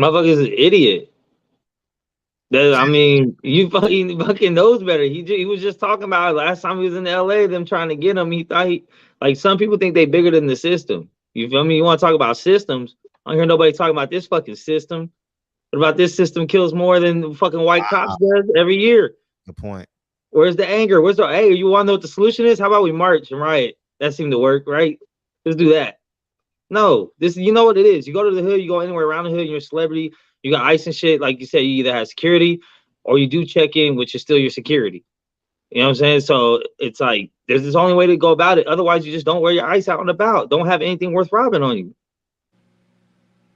Motherfucker's an idiot. I mean, you fucking knows better. He was just talking about last time he was in LA, them trying to get him. He thought like some people think they bigger than the system. You feel me? You want to talk about systems? I don't hear nobody talking about this fucking system. What about this system kills more than fucking white cops does every year?
Good point.
Where's the anger? Hey, you want to know what the solution is? How about we march and riot? That seemed to work, right? Let's do that. No, you know what it is. You go to the hood, you go anywhere around the hood, you're a celebrity, you got ice and shit. Like you said, you either have security or you do check in, which is still your security. You know what I'm saying? So it's like, there's this only way to go about it. Otherwise, you just don't wear your ice out and about. Don't have anything worth robbing on you.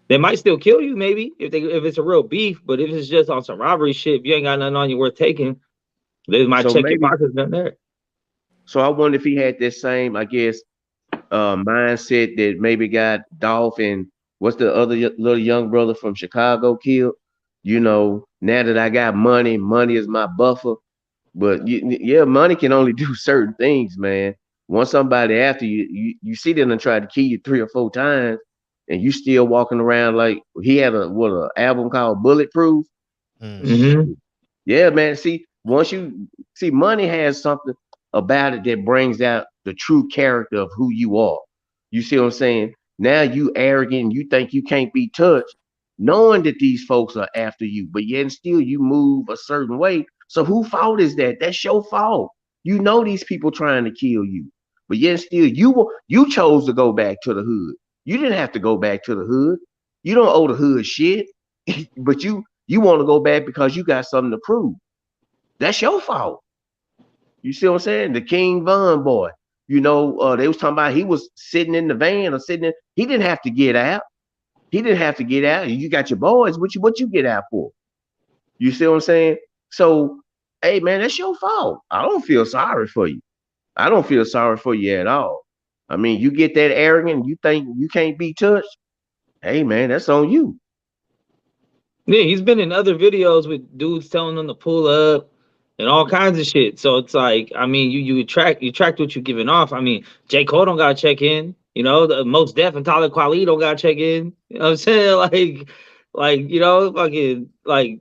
They might still kill you, maybe, if it's a real beef, but if it's just on some robbery shit, if you ain't got nothing on you worth taking, they might check your pockets down there.
So I wonder if he had this same, I guess, mindset that maybe got Dolph and what's the other little young brother from Chicago killed. You know, now that I got money is my buffer. But yeah, money can only do certain things, man. Once somebody after you see them and try to kill you 3 or 4 times, and you still walking around like he had an album called Bulletproof.
Mm-hmm.
Yeah, man. See, once you see, money has something about it that brings out the true character of who you are. You see what I'm saying? Now you arrogant, you think you can't be touched, knowing that these folks are after you, but yet still you move a certain way. So whose fault is that? That's your fault. You know these people trying to kill you, but yet still you chose to go back to the hood. You didn't have to go back to the hood. You don't owe the hood shit, but you want to go back because you got something to prove. That's your fault. You see what I'm saying? The King Von boy. You know, they was talking about he was sitting in the van or he didn't have to get out. He didn't have to get out. You got your boys. What you get out for? You see what I'm saying? So, hey man, that's your fault. I don't feel sorry for you. I don't feel sorry for you at all. I mean, you get that arrogant, you think you can't be touched. Hey man, that's on you.
Yeah, he's been in other videos with dudes telling them to pull up and all kinds of shit. So it's like, I mean, you attract what you're giving off. I mean, J. Cole don't gotta check in. You know, the Most Def and Talib Kweli don't gotta check in. You know what I'm saying? Like you know, fucking like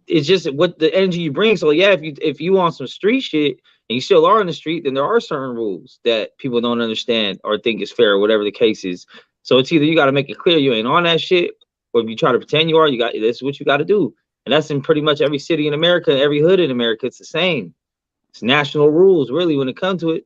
it's just what the energy you bring. So yeah, if you want some street shit and you still are in the street, then there are certain rules that people don't understand or think is fair, or whatever the case is. So it's either you got to make it clear you ain't on that shit, or if you try to pretend you are, that's what you got to do. And that's in pretty much every city in America, every hood in America. It's the same. It's national rules, really, when it comes to it.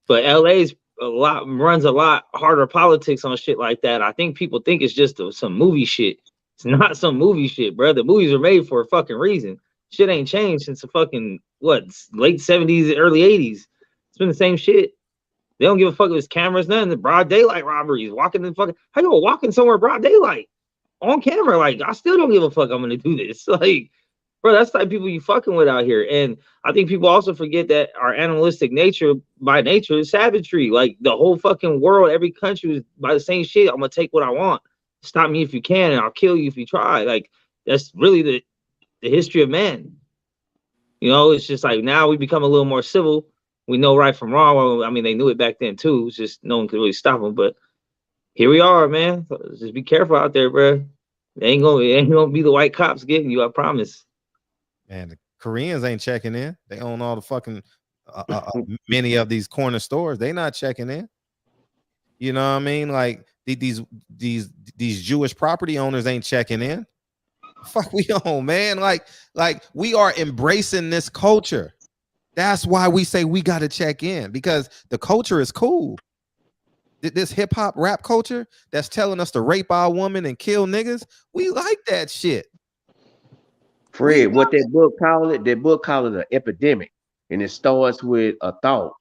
But LA's runs a lot harder politics on shit like that. I think people think it's just some movie shit. It's not some movie shit, bro. The movies are made for a fucking reason. Shit ain't changed since the fucking late 70s, early 80s. It's been the same shit. They don't give a fuck if it's cameras, nothing. The broad daylight robberies, walking in fucking, how you walking somewhere broad daylight on camera? Like, I still don't give a fuck. I'm gonna do this. Like, bro, that's the type of people you fucking with out here. And I think people also forget that our animalistic nature, by nature, is savagery. Like the whole fucking world, every country is by the same shit. I'm gonna take what I want. Stop me if you can, and I'll kill you if you try. Like that's really the history of man. You know, it's just like now we become a little more civil. We know right from wrong. Well, I mean, they knew it back then too. It's just no one could really stop them. But here we are, man. So just be careful out there, bro. It ain't gonna be the white cops getting you. I promise.
Man, the Koreans ain't checking in. They own all the fucking many of these corner stores. They not checking in. You know what I mean? Like these Jewish property owners ain't checking in. Fuck we on, man. Like we are embracing this culture. That's why we say we got to check in, because the culture is cool. This hip hop rap culture that's telling us to rape our woman and kill niggas, we like that shit.
Fred, what that book call it? That book call it an epidemic, and it starts with a thought,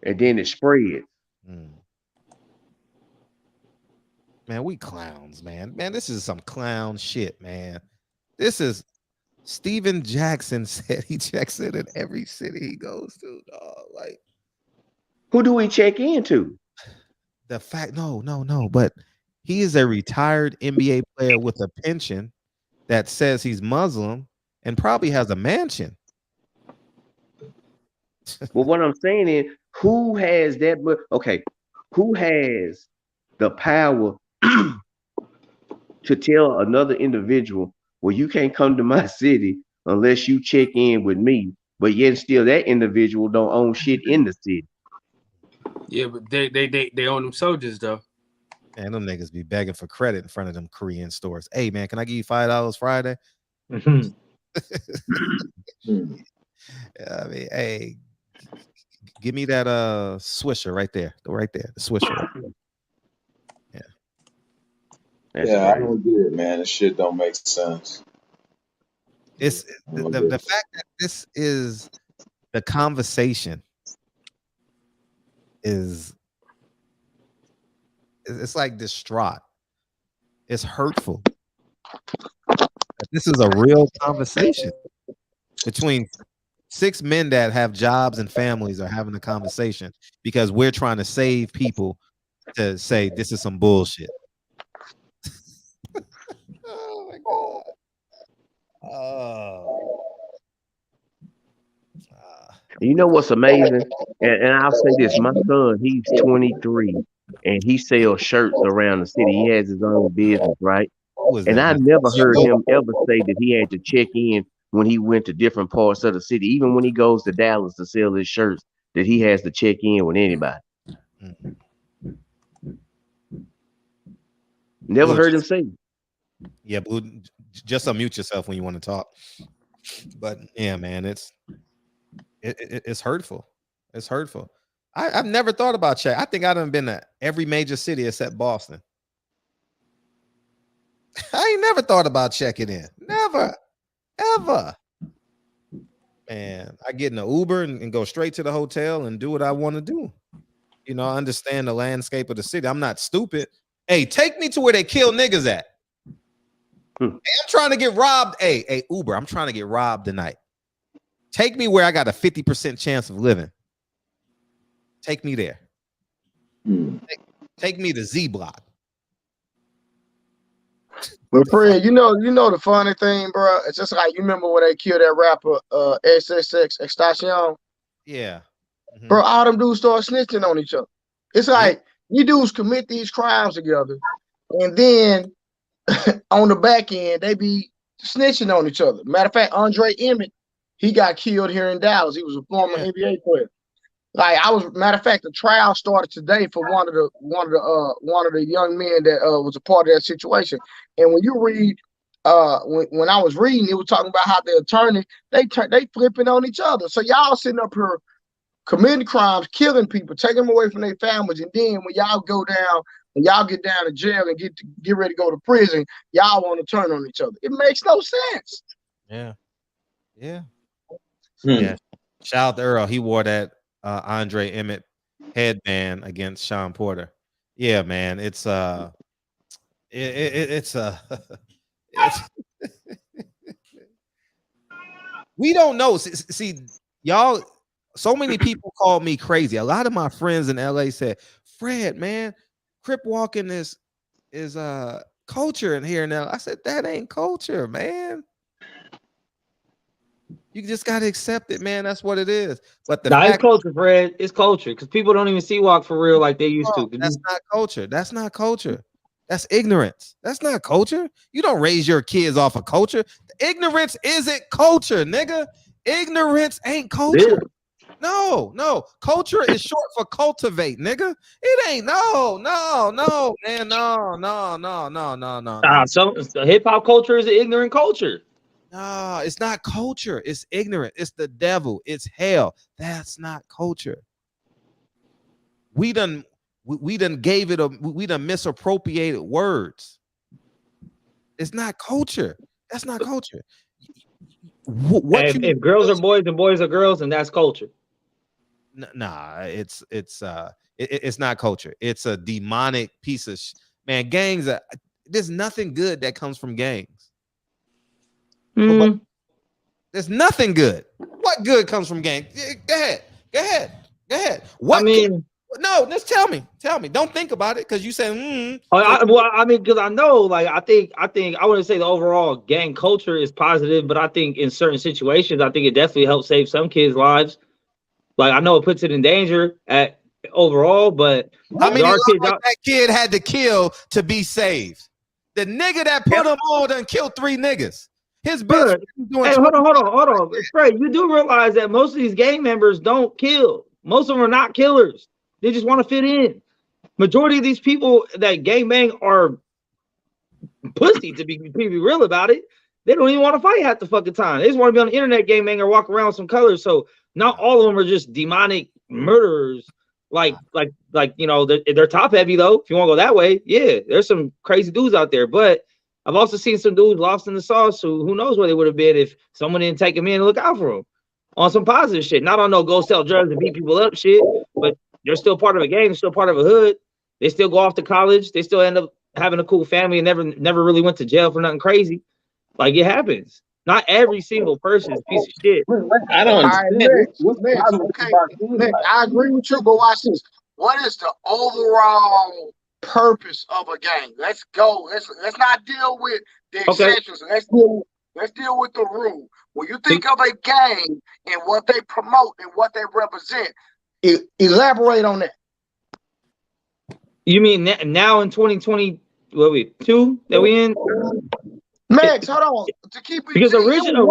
and then it spreads.
Man, we clowns, man. Man, this is some clown shit, man. This is Steven Jackson said he checks in every city he goes to, dog. Like,
who do we check into?
The fact, no, but he is a retired NBA player with a pension that says he's Muslim and probably has a mansion.
Well, what I'm saying is, who has that book? Okay, who has the power to tell another individual, well, you can't come to my city unless you check in with me, but yet still that individual don't own shit in the city.
Yeah, but they own them soldiers though.
And them niggas be begging for credit in front of them Korean stores. Hey man, can I give you $5 Friday?
Mhm.
I mean, hey, give me that Swisher right there, the Swisher. Yeah,
That's
Yeah, I
crazy.
don't get it, man. This shit don't make sense.
it's the fact that this is the conversation is it's like distraught. It's hurtful. This is a real conversation between 6 men that have jobs and families are having a conversation because we're trying to save people to say this is some bullshit. Oh my god. Oh.
You know what's amazing? And I'll say this, my son, he's 23 and he sells shirts around the city. He has his own business, right?
Who is
And
that,
I
man?
never heard him ever say that he had to check in when he went to different parts of the city. Even when he goes to Dallas to sell his shirts, that he has to check in with anybody. Never heard him say.
Yeah, Blue, just unmute yourself when you want to talk. But yeah, man, it's hurtful. It's hurtful. I've never thought about check. I think I've been to every major city except Boston. I ain't never thought about checking in. Never, ever. Man, I get in an Uber and go straight to the hotel and do what I want to do. You know, I understand the landscape of the city. I'm not stupid. Hey, take me to where they kill niggas at. Hey, I'm trying to get robbed. Hey, Uber, I'm trying to get robbed tonight. Take me where I got a 50% chance of living. Take me there. Take me to Z Block.
But Fred, you know the funny thing, bro. It's just like you remember when they killed that rapper XXX Extension.
Yeah.
Bro, all them dudes start snitching on each other. It's like you dudes commit these crimes together, and then on the back end, they be snitching on each other. Matter of fact, Andre Emmett, he got killed here in Dallas. He was a former NBA player. Like matter of fact, the trial started today for one of the young men that was a part of that situation. And when you read, when I was reading, it was talking about how the attorney they flipping on each other. So y'all sitting up here committing crimes, killing people, taking them away from their families, and then when y'all go down, when y'all get down to jail and get ready to go to prison, y'all want to turn on each other. It makes no sense.
Yeah. Yeah. Shout out to Earl. He wore that Andre Emmett headband against Sean Porter. Yeah, man. It's we don't know. See, y'all, so many people call me crazy. A lot of my friends in LA said, Fred, man, crip walking is culture in here now. I said, that ain't culture, man. You just gotta accept it, man. That's what it is. But
it's culture, Fred. It's culture because people don't even see walk for real like they used to.
That's not culture. That's not culture. That's ignorance. That's not culture. You don't raise your kids off of culture. Ignorance isn't culture, nigga. Ignorance ain't culture. No. Culture is short for cultivate, nigga. It ain't. No, man. No.
So hip hop culture is an ignorant culture.
No, it's not culture. It's ignorant. It's the devil. It's hell. That's not culture. We done gave it we done misappropriated words. It's not culture. That's not culture.
If girls are boys and boys are girls, and that's culture.
Nah, it's not culture. It's a demonic piece of man. Gangs. There's nothing good that comes from gangs. But there's nothing good. What good comes from gangs? Go ahead. What? No, just tell me. Don't think about it because you say.
Because I know, like, I think I wouldn't say the overall gang culture is positive, but I think in certain situations, I think it definitely helps save some kids' lives. Like, I know it puts it in danger overall, but
How many
there are
lives
kids out.
that kid had to kill to be saved? The nigga that put him on done killed 3 niggas. His best
Bruh,
friend doing
hey, hold on. Trey, you do realize that most of these gang members don't kill. Most of them are not killers. They just want to fit in. Majority of these people that gangbang are pussy, to be real about it. They don't even want to fight half the fucking time. They just want to be on the internet gangbang or walk around with some colors. So not all of them are just demonic murderers. Like you know, they're top heavy though. If you want to go that way, yeah, there's some crazy dudes out there. But I've also seen some dudes lost in the sauce who knows where they would have been if someone didn't take them in and look out for them on some positive shit. Not on no go sell drugs and beat people up shit, but they're still part of a gang, still part of a hood. They still go off to college. They still end up having a cool family and never really went to jail for nothing crazy. Like, it happens. Not every single person is a piece of shit.
I don't understand.
Nick, I agree with you, but watch this. What is the overall purpose of a gang? Let's go. Let's not deal with the exceptions. Let's deal with the rule. When you think of a gang and what they promote and what they represent, elaborate on that.
You mean now in 2022 that we in?
Max, hold on. To keep it
because originally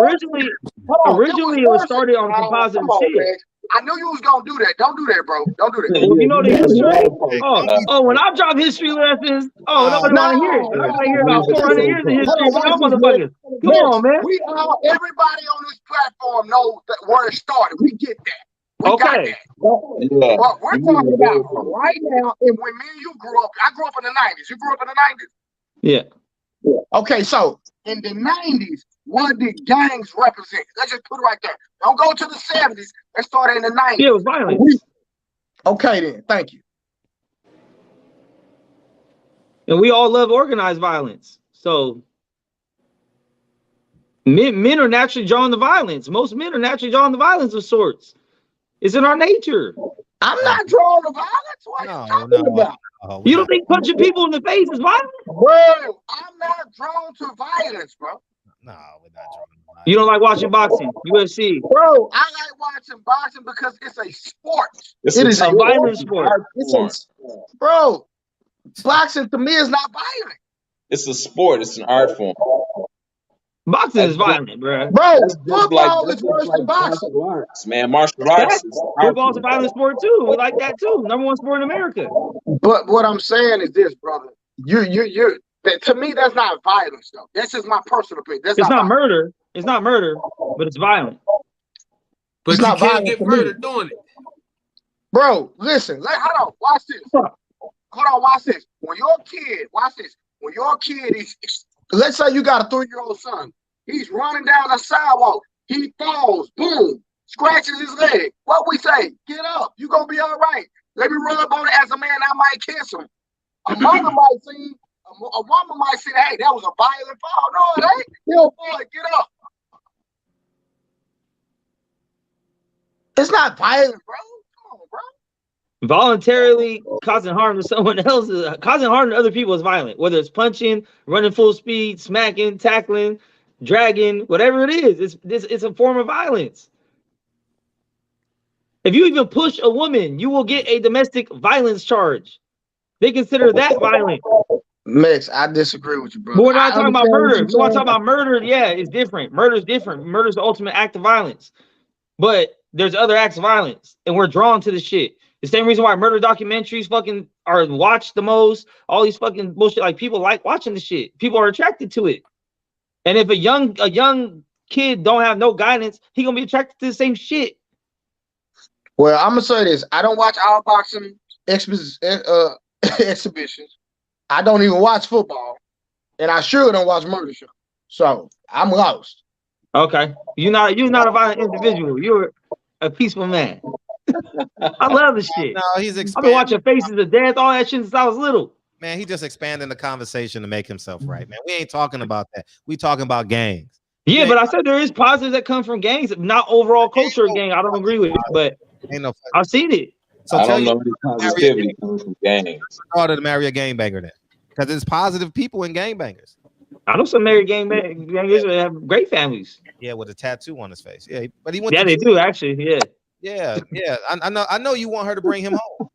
it was started on some positive shit.
Max. I knew you was gonna do that. Don't do that, bro. Don't do that.
Well, you know the history. When I drop history lessons, nobody want to hear it. I want to hear about 400 years of history. Y'all motherfuckers, come on, man.
Everybody on this platform knows where it started. We get that. We got that. But we're talking about right now, and when me and you grew up, I grew up in the 90s. You grew up in the 90s?
Yeah.
Okay, so in the 90s, what did gangs represent? Let's just put it right there. Don't go to the 70s. Let's start in the 90s.
Yeah, it was violence.
Okay, then. Thank you.
And we all love organized violence. So men are naturally drawn to violence. Most men are naturally drawn to violence of sorts. It's in our nature.
I'm not drawn to violence. What are you talking about?
You don't think punching people in the face is violent?
Bro, I'm not drawn to violence, bro.
No, we're not drawn to violence.
You don't like watching boxing, UFC?
Bro, I like watching boxing because it's a sport.
It is a violent sport.
Bro, boxing to me is not violent.
It's a sport. It's an art form.
Boxing is violent, bro.
Bro, football is worse than boxing.
Man, martial arts.
Football's a violent sport too. We like that too. #1 sport in America.
But what I'm saying is this, brother. You're to me, that's not violence, though. That's just my personal opinion.
It's not murder. It's not murder, but it's violent.
But
it's
you
not
can't get murdered doing it.
Bro, listen. Hold on. Watch this. Watch this. When your kid, watch this. When your kid is, let's say you got a 3-year-old son. He's running down the sidewalk. He falls. Boom. Scratches his leg. What we say? Get up. You gonna be all right. Let me rub on it. As a man, I might kiss him. A woman might see, hey, that was a violent fall. No, it ain't. Yo, boy, get up. It's not violent, bro. Come on, bro.
Voluntarily causing harm to someone else, causing harm to other people is violent. Whether it's punching, running full speed, smacking, tackling, dragging, whatever it is, it's a form of violence. If you even push a woman, you will get a domestic violence charge. They consider that violent.
Max, I disagree with you, bro.
But we're not talking about murder. If you want to talk about murder, yeah, it's different. Murder is different. Murder is the ultimate act of violence. But there's other acts of violence, and we're drawn to the shit. The same reason why murder documentaries fucking are watched the most. All these fucking bullshit. Like, people like watching the shit. People are attracted to it. And if a young kid don't have no guidance, he gonna be attracted to the same shit.
Well, I'm gonna say this. I don't watch all boxing exhibitions. I don't even watch football, and I sure don't watch murder shows. So I'm lost.
Okay, you're not a violent individual. You're a peaceful man. I love this shit.
No, he's
I've been watching Faces of Death, all that shit since I was little.
Man, he just expanding the conversation to make himself right, man. We ain't talking about that. We talking about gangs.
Yeah, but I said there is positives that come from gangs, not overall culture of gang. I don't agree with it, but I've seen it.
So
I don't know any positivity coming from gangs.
Harder to marry a gangbanger then, because there's positive people in gangbangers.
I know some married gangbangers that have great families.
Yeah, with a tattoo on his face. Yeah, but he went.
Yeah, they do actually. Yeah.
Yeah. I know you want her to bring him home.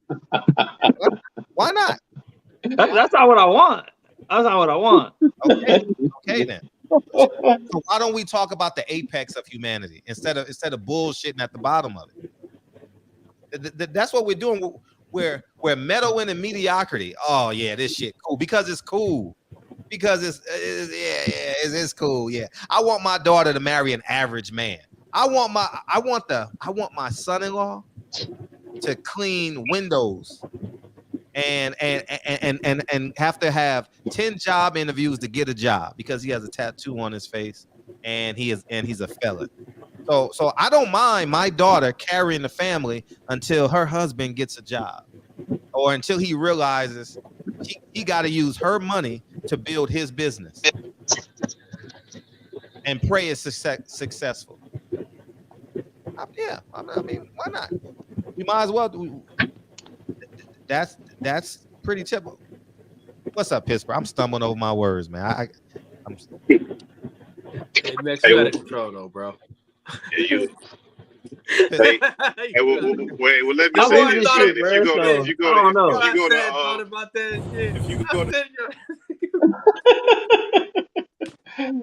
Why not?
That's not what I want. That's not what I want.
Okay then. So why don't we talk about the apex of humanity instead of bullshitting at the bottom of it? That's what we're doing. We're meddling in mediocrity. Oh yeah, this shit cool because it's cool. Because it's cool. Yeah, I want my daughter to marry an average man. I want my son-in-law to clean windows and have to have 10 job interviews to get a job because he has a tattoo on his face and he's a felon. So I don't mind my daughter carrying the family until her husband gets a job or until he realizes he got to use her money to build his business and pray it's successful. I mean, why not? We might as well. That's pretty typical. What's up, Pittsburgh? I'm stumbling over my words, man.
Hey, Max, you out of control though, bro.
Well, let me say this shit. If you go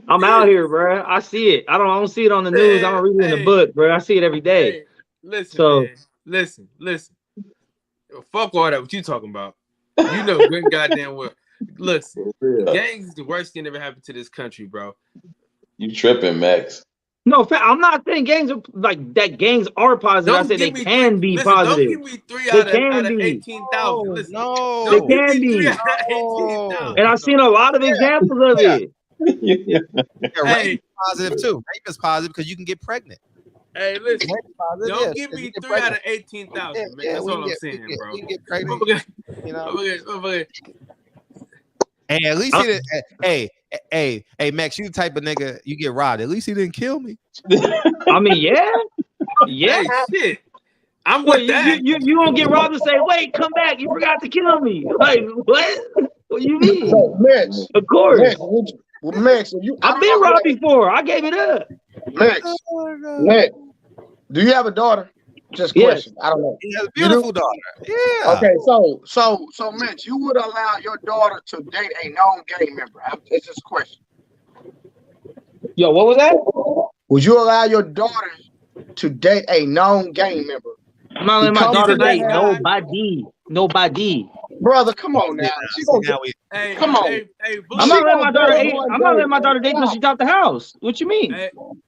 I'm out here, bro. I see it. I don't see it on the news. I don't read it in the book, bro. I see it every day.
Hey, listen, listen. Fuck all that. What you talking about? You know good goddamn well. Listen, gangs is the worst thing that ever happened to this country, bro.
You tripping, Max?
No, I'm not saying gangs are like that. Gangs are positive. I said they can be positive.
Don't give me 3 out of 18,000. Listen,
no, they can be. And I've seen a lot of examples of it.
Rape is positive too. Rape is positive because you can get pregnant.
Hey, listen, don't give me 3 out of 18,000, man. That's all I'm saying, bro.
You get pregnant, you know. Hey, at least he didn't. Hey, Max, you the type of nigga you get robbed. At least he didn't kill me.
I mean, yeah.
Hey, shit. I'm with that.
You don't get robbed and say, "Wait, come back! You forgot to kill me." Like what? What do you mean?
So, Max,
of course.
Max,
I've been robbed before. I gave it up.
Max, do you have a daughter? Just question. I don't know.
He has a beautiful daughter. Yeah.
Okay, so Max, you would allow your daughter to date a known gang member? It's just a question.
Yo, what was that?
Would you allow your daughter to date a known gang member?
I'm not letting my daughter date nobody.
Brother, come on now. Come on.
Hey,
I'm not letting my daughter date. I'm not letting my daughter date when she's out the house. What you mean?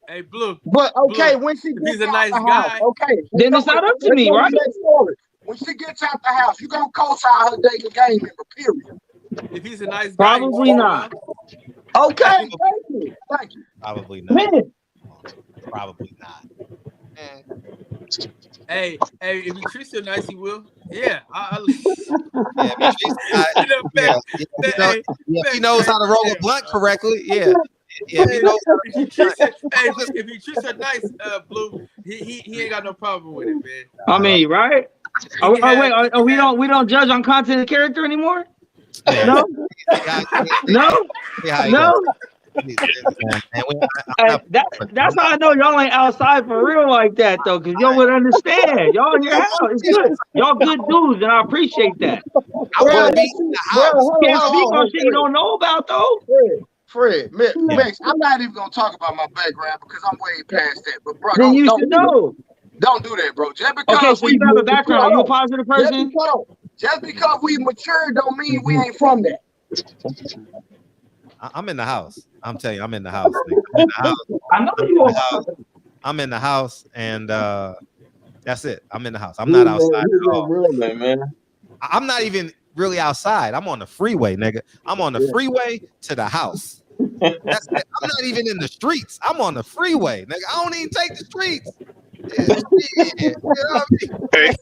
Hey, Blue.
But okay,
Blue,
when she gets
he's a
out
nice
the
guy.
house, okay.
Then it's not up to me, right?
When she gets out the house, you gonna co-sign her dating a gang member, period.
If he's a nice guy,
probably not.
Okay, thank you.
Probably not. Probably not.
Hey, if he treats her nice, he will. Yeah,
he knows how to roll a blunt correctly. Yeah. Yeah,
if he treats her nice, Blue, he ain't got no problem with it, man.
I mean, right? We don't judge on content and character anymore. No. That's how I know y'all ain't outside for real like that though, because y'all would understand. Y'all in your house, it's good. Y'all good dudes, and I appreciate that.
I want to be in the house.
Can't speak on shit you don't know about though.
Fred, Max, I'm not even gonna talk about my background because I'm way past that. But bro,
then you should know.
Don't do that, bro. Just because
so you have a background, are you a positive person?
Just because we mature don't mean we ain't from that.
I'm in the house. I'm telling you, I'm in the house. I'm in the house.
I know you are.
I'm in the house, and that's it. I'm in the house. I'm not outside at all.
Man.
I'm not even really outside. I'm on the freeway, nigga. I'm on the freeway to the house. That's it. I'm not even in the streets. I'm on the freeway, nigga. I don't even take the streets.
Hey,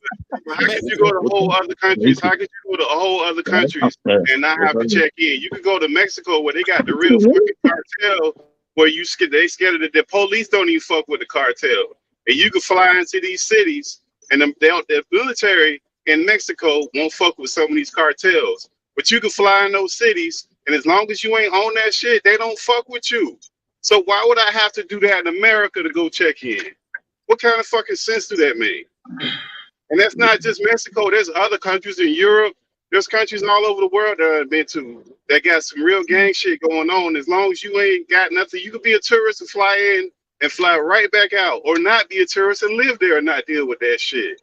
how can you go to whole other countries? How can you go to whole other countries and not have to check in? You can go to Mexico where they got the real fucking cartel, where they scared of the police don't even fuck with the cartel, and you can fly into these cities, and the military in Mexico won't fuck with some of these cartels, but you can fly in those cities, and as long as you ain't on that shit, they don't fuck with you. So why would I have to do that in America to go check in? What kind of fucking sense do that make? And that's not just Mexico. There's other countries in Europe. There's countries all over the world that I've been to that got some real gang shit going on. As long as you ain't got nothing, you could be a tourist and fly in and fly right back out, or not be a tourist and live there and not deal with that shit.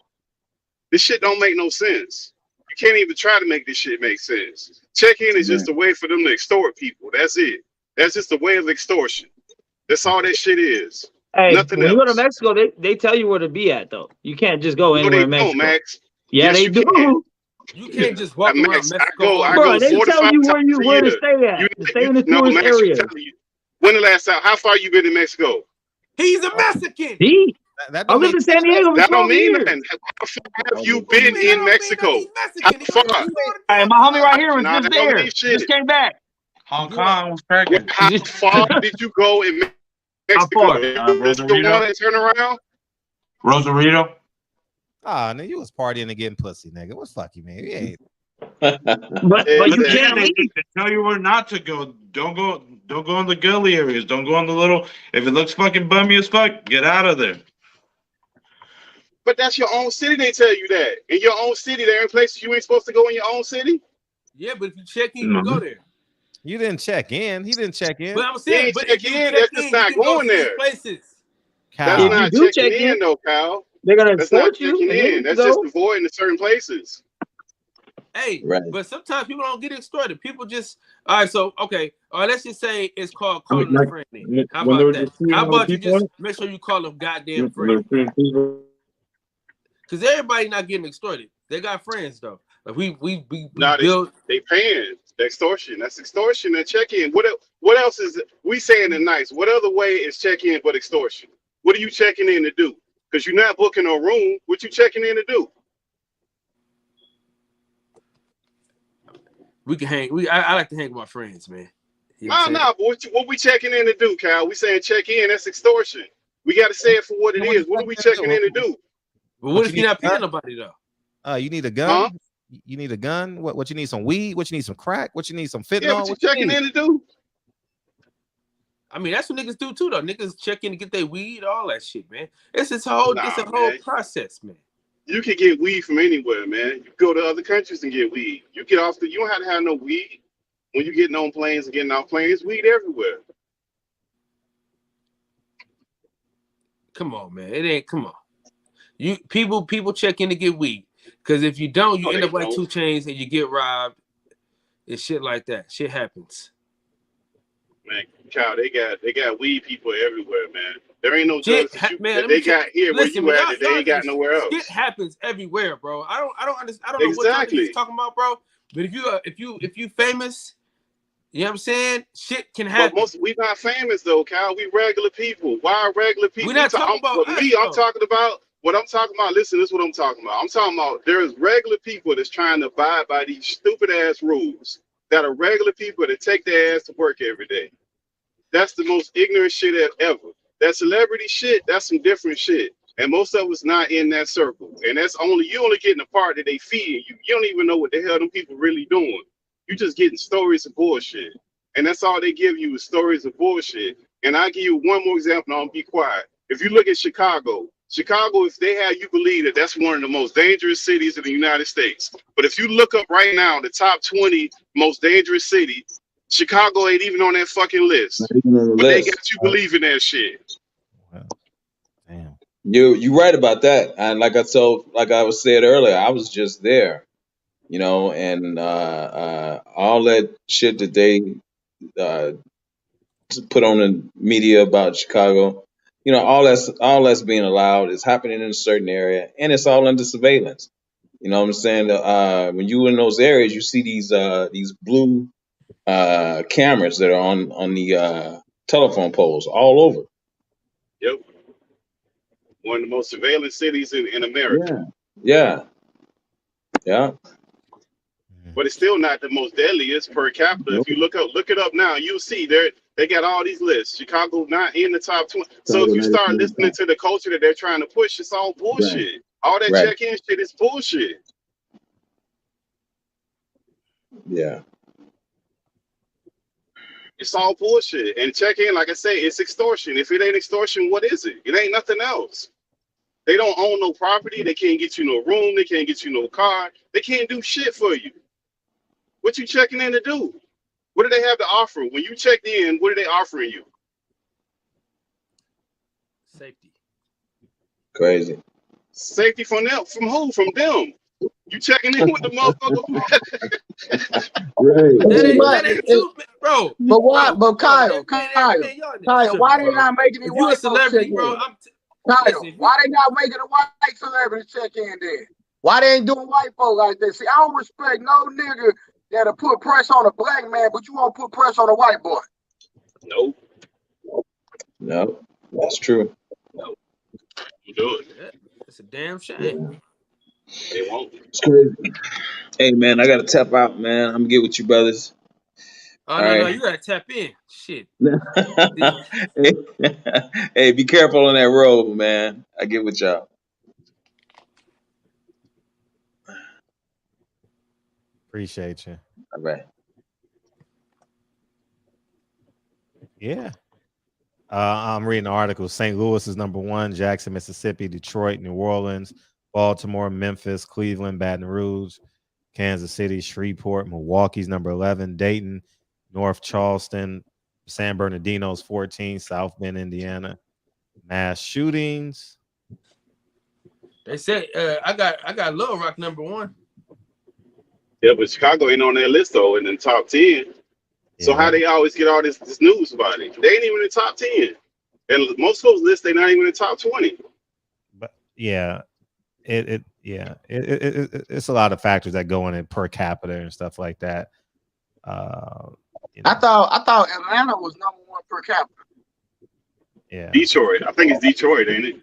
This shit don't make no sense. You can't even try to make this shit make sense. Check-in is just a way for them to extort people. That's it. That's just a way of extortion. That's all that shit is.
Hey,
Nothing
when
else.
you go to Mexico, they tell you where to be at though. You can't just go anywhere in Mexico.
Max.
Yeah,
Yes,
they
you
do.
Can.
You can't just walk
Max,
around Mexico.
Bro, they tell you where to stay at. Stay in the tourist
Max,
area.
When the last time? How far you been in Mexico?
He's a Mexican.
I lived in San Diego for 12 years.
How far have you been in Mexico? How far?
Hey, my homie right here was
Nah,
just
that don't
there.
mean shit.
Just came back.
Hong Kong was cracking.
How far did you go in Mexico? Did you want to turn around?
Rosarito.
Ah, nigga, you was partying and getting pussy, nigga. What's fuck you, man? You ain't.
But you can't
they tell you where not to go. Don't go in the gully areas. Don't go in the little. If it looks fucking bummy as fuck, get out of there.
But that's your own city. They tell you that in your own city, there are places you ain't supposed to go in your own city.
Yeah, but if you check in, you go there.
You didn't check in. He didn't check in.
But I'm saying,
but if you check in, that's just not going there.
Places.
That's not checking in, though, Kyle.
They're gonna
That's not
export you.
checking in. That's just avoiding the certain places.
Hey, but sometimes people don't get extorted. People just let's just say it's called calling a friend. How about that? How about you just make sure you call them goddamn friend? Because everybody not getting extorted. They got friends though. Like we build.
They paying the extortion. That's extortion. That check in. What else is it? We saying it nice? What other way is check in but extortion? What are you checking in to do? Because you're not booking a room. What you checking in to do?
We can hang. I like to hang with my friends, man. You know
but what we checking in to do, Kyle? We saying check in. That's extortion. We got to say it for what it is. What are we checking in to do?
But what if you're not paying nobody though?
You need a gun. Huh? You need a gun. What you need? Some weed. What you need? Some crack. What you need? Some fentanyl.
Yeah, what you checking in to do?
I mean, that's what niggas do too, though. Niggas check in to get their weed, all that shit, man. It's a whole process, man.
You can get weed from anywhere, man. You go to other countries and get weed. You get off you don't have to have no weed when you getting on planes and getting off planes. Weed everywhere.
Come on, man. It ain't. Come on. You people check in to get weed because if you don't, you end up like 2 Chainz and you get robbed and shit like that. Shit happens.
Man, Kyle, they got weed people everywhere, man. There ain't no drugs that they got here where you at that they ain't got nowhere else.
Shit happens everywhere, bro. I don't understand. I don't know what you're talking about, bro. But if you famous, you know what I'm saying? Shit can happen.
But we not famous though, Kyle. We regular people. Why regular people?
We're not talking about
me. I'm talking about what I'm talking about. Listen, this is what I'm talking about. I'm talking about there's regular people that's trying to abide by these stupid ass rules that are regular people that take their ass to work every day. That's the most ignorant shit ever. That celebrity shit, that's some different shit. And most of us not in that circle. And that's you only getting the part that they feed you. You don't even know what the hell them people really doing. You just getting stories of bullshit. And that's all they give you is stories of bullshit. And I'll give you one more example and I'll be quiet. If you look at Chicago, if they have you believe that that's one of the most dangerous cities in the United States. But if you look up right now, the top 20 most dangerous cities, Chicago ain't even on that fucking list. But they got you believing that shit.
Wow. Damn.
You right about that. And like I was said earlier, I was just there, you know, and all that shit that they put on the media about Chicago, you know, all that's being allowed is happening in a certain area, and it's all under surveillance. You know what I'm saying? When you in those areas, you see these blue cameras that are on the telephone poles all over.
Yep. One of the most surveillance cities in America.
Yeah.
But it's still not the most deadliest per capita. Nope. If you look it up now, you'll see they got all these lists. Chicago not in the top 20. So if you start listening to the culture that they're trying to push, it's all bullshit. Right. All that check-in shit is bullshit.
Yeah.
It's all bullshit. And check-in, like I say, it's extortion. If it ain't extortion, what is it? It ain't nothing else. They don't own no property. They can't get you no room. They can't get you no car. They can't do shit for you. What you checking in to do? What do they have to offer? When you checked in, what are they offering you?
Safety.
Crazy.
Safety from them. From who? From them. You checking in with the motherfucker?
But
That ain't true, bro.
But why? But Kyle,
Man,
why they
bro.
not making
If
it
you a
white folks
celebrity,
check
bro,
in? Kyle,
listen,
why they not making a white celebrity check in then? Why they ain't doing white folk like that? See, I don't respect no nigga that'll put pressure on a black man, but you won't put pressure on a white boy.
Nope.
No, that's true.
You do it.
Yeah, it's a damn shame.
They won't.
It's crazy. Hey man, I gotta tap out, man. I'm gonna get with you brothers.
Oh
All
no,
right.
no, you gotta tap in. Shit.
Hey, be careful on that road, man. I get with y'all.
Appreciate you.
All right.
Yeah. I'm reading the article. St. Louis is number 1, Jackson, Mississippi, Detroit, New Orleans, Baltimore, Memphis, Cleveland, Baton Rouge, Kansas City, Shreveport, Milwaukee's number 11, Dayton, North Charleston, San Bernardino's 14, South Bend, Indiana. Mass shootings.
They say I got Little Rock number 1.
Yeah, but Chicago ain't on that list though in the top 10. So
Yeah.
how they always get all this news about it? They ain't even in the top 10. And most of those lists, they're not even in the top 20.
But yeah, it's a lot of factors that go in it per capita and stuff like that. You know.
I thought Atlanta was number 1 per capita.
Yeah.
Detroit. I think it's Detroit, ain't it?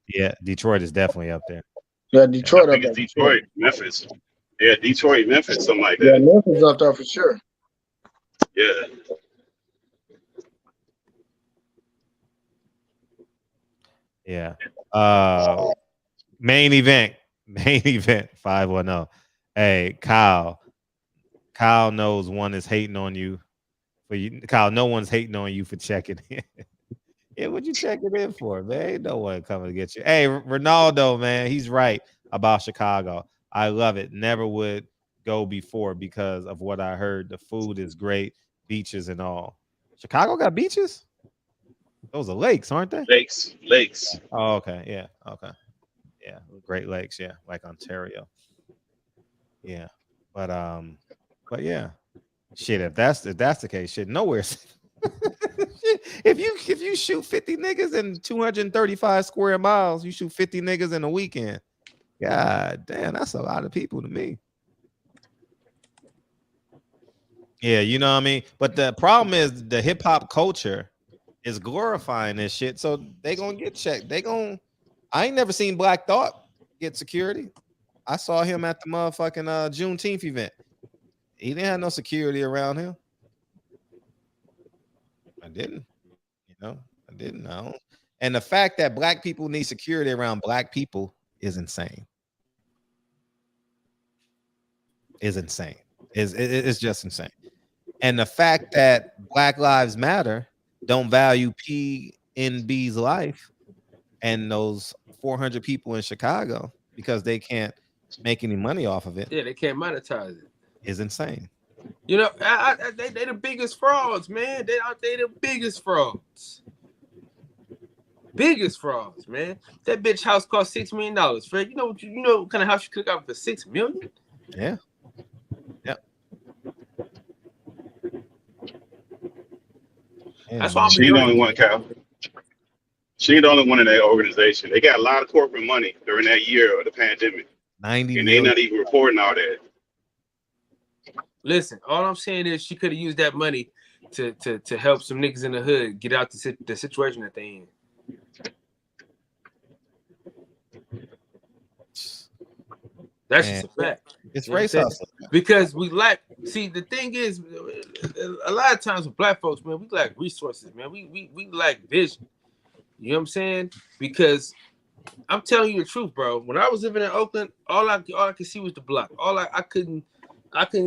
Yeah, Detroit is definitely up there.
Yeah, Detroit.
I think it's Detroit, Memphis. Yeah, Detroit, Memphis, something like
Yeah,
that.
Memphis up there for sure.
Yeah.
Yeah. Main event 510. Hey, Kyle knows one is hating on you for you. Kyle, no one's hating on you for checking in. Yeah, what you checking in for, man? Ain't no one coming to get you. Hey, Ronaldo, man, he's right about Chicago. I love it. Never would go before because of what I heard. The food is great, beaches and all. Chicago got beaches? Those are lakes, aren't they?
Lakes.
Oh, okay. Yeah. Okay. Yeah. Great Lakes. Yeah. Like Ontario. Yeah. But yeah. Shit, if that's the case, shit, nowhere. If you shoot 50 niggas in 235 square miles, you shoot 50 niggas in a weekend. God damn, that's a lot of people to me. Yeah, you know what I mean? But the problem is the hip hop culture is glorifying this shit. So they gonna get checked. I ain't never seen Black Thought get security. I saw him at the motherfucking Juneteenth event. He didn't have no security around him. I didn't. I didn't know. And the fact that black people need security around black people is insane. It's just insane. And the fact that Black Lives Matter don't value PNB's life and those 400 people in Chicago because they can't make any money off of it.
Yeah, they can't monetize it.
Is insane.
You know, they the biggest frauds, man. They the biggest frauds. Biggest frauds, man. That bitch house cost $6 million. Fred, you know what kind of house you could have for $6 million?
Yeah. Yep.
That's why
she ain't the only one, Cal. She ain't the only one in that organization. They got a lot of corporate money during that year of the pandemic.
90
and
million.
they not even reporting all that.
Listen, all I'm saying is she could have used that money to help some niggas in the hood get out the situation that they in. That's just a fact.
It's race hustle.
Because we lack. See, the thing is, a lot of times with black folks, man, we lack resources, man. We lack vision. You know what I'm saying? Because I'm telling you the truth, bro. When I was living in Oakland, all I could see was the block. I couldn't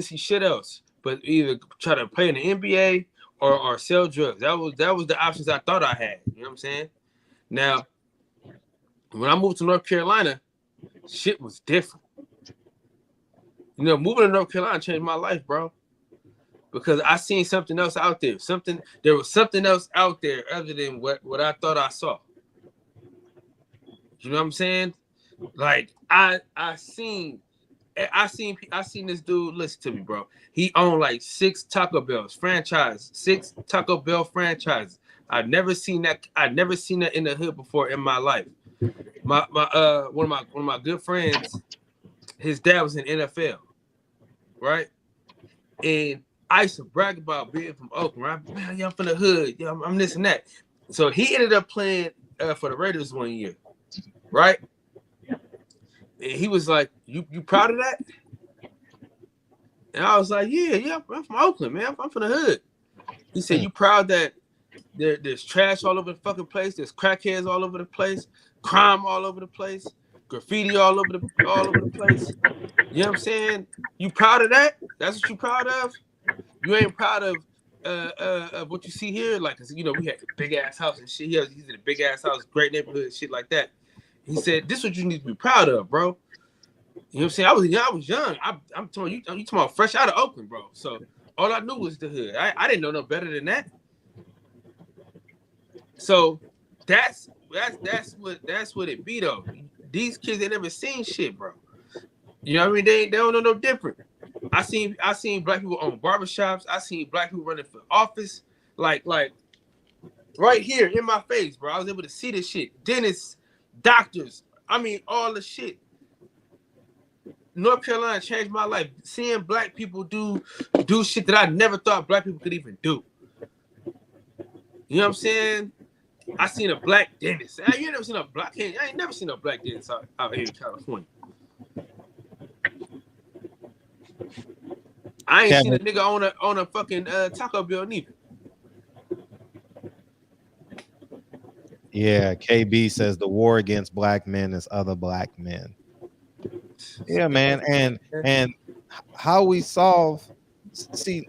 see shit else but either try to play in the NBA or sell drugs. That was the options I thought I had. You know what I'm saying? Now, When I moved to North Carolina, shit was different. You know, moving to North Carolina changed my life, bro. Because I seen something else out there. There was something else out there other than what I thought I saw. You know what I'm saying? Like I seen this dude. Listen to me, bro. He owned like 6 Taco Bell franchises. I've never seen that. I've never seen that in the hood before in my life. One of my good friends, his dad was in NFL, right? And I used to brag about being from Oakland, right? Man, I'm from the hood. Yeah, I'm this and that. So he ended up playing for the Raiders one year, right? And he was like, "You proud of that?" And I was like, "Yeah, I'm from Oakland, man. I'm from the hood." He said, "You proud that there's trash all over the fucking place? There's crackheads all over the place, crime all over the place, graffiti all over the place. You know what I'm saying? You proud of that? That's what you proud of? You ain't proud of what you see here? Like, you know, we had a big ass house and shit. He's in a big ass house, great neighborhood, shit like that." He said, "This is what you need to be proud of, bro." You know what I'm saying? I was young. I'm telling you talking about fresh out of Oakland, bro. So all I knew was the hood. I didn't know no better than that. So that's what it be though. These kids, they never seen shit, bro. You know what I mean? They don't know no different. I seen black people own barbershops. I seen black people running for office. Like right here in my face, bro. I was able to see this shit. Dentists, doctors. I mean, all the shit. North Carolina changed my life. Seeing black people do shit that I never thought black people could even do. You know what I'm saying? I seen a black dentist. You ain't never seen a black. I ain't never seen a black dentist out here in California. I ain't seen a nigga on a fucking Taco Bell neither.
Yeah, KB says the war against black men is other black men. Yeah, man, and how we solve see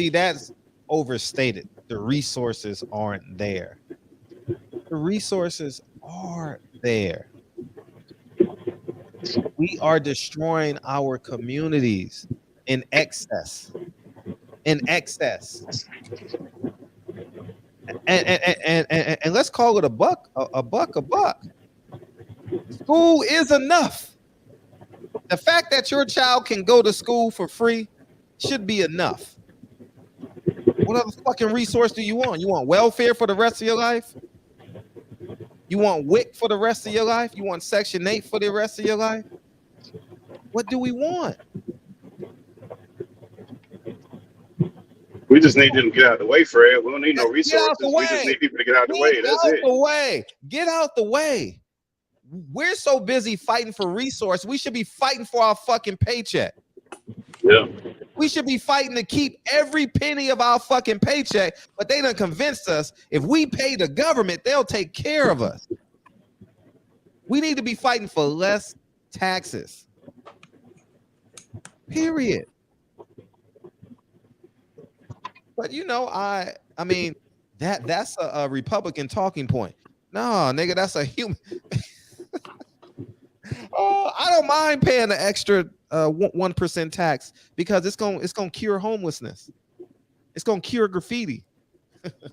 that's overstated. The resources aren't there. The resources are there. We are destroying our communities in excess. And let's call it a buck. School is enough. The fact that your child can go to school for free should be enough. What other fucking resource do you want? You want welfare for the rest of your life? You want WIC for the rest of your life? You want Section 8 for the rest of your life? What do we want?
We just need them to get out of the way, Fred. We don't need no resources. We just need people to get out of the way. That's it.
Get out the way. We're so busy fighting for resource. We should be fighting for our fucking paycheck.
Yeah.
We should be fighting to keep every penny of our fucking paycheck, but they done convinced us if we pay the government, they'll take care of us. We need to be fighting for less taxes. Period. But you know, I mean, that's a Republican talking point. No, nigga, that's a human. Oh, I don't mind paying the extra 1% tax because it's gonna cure homelessness. It's gonna cure graffiti.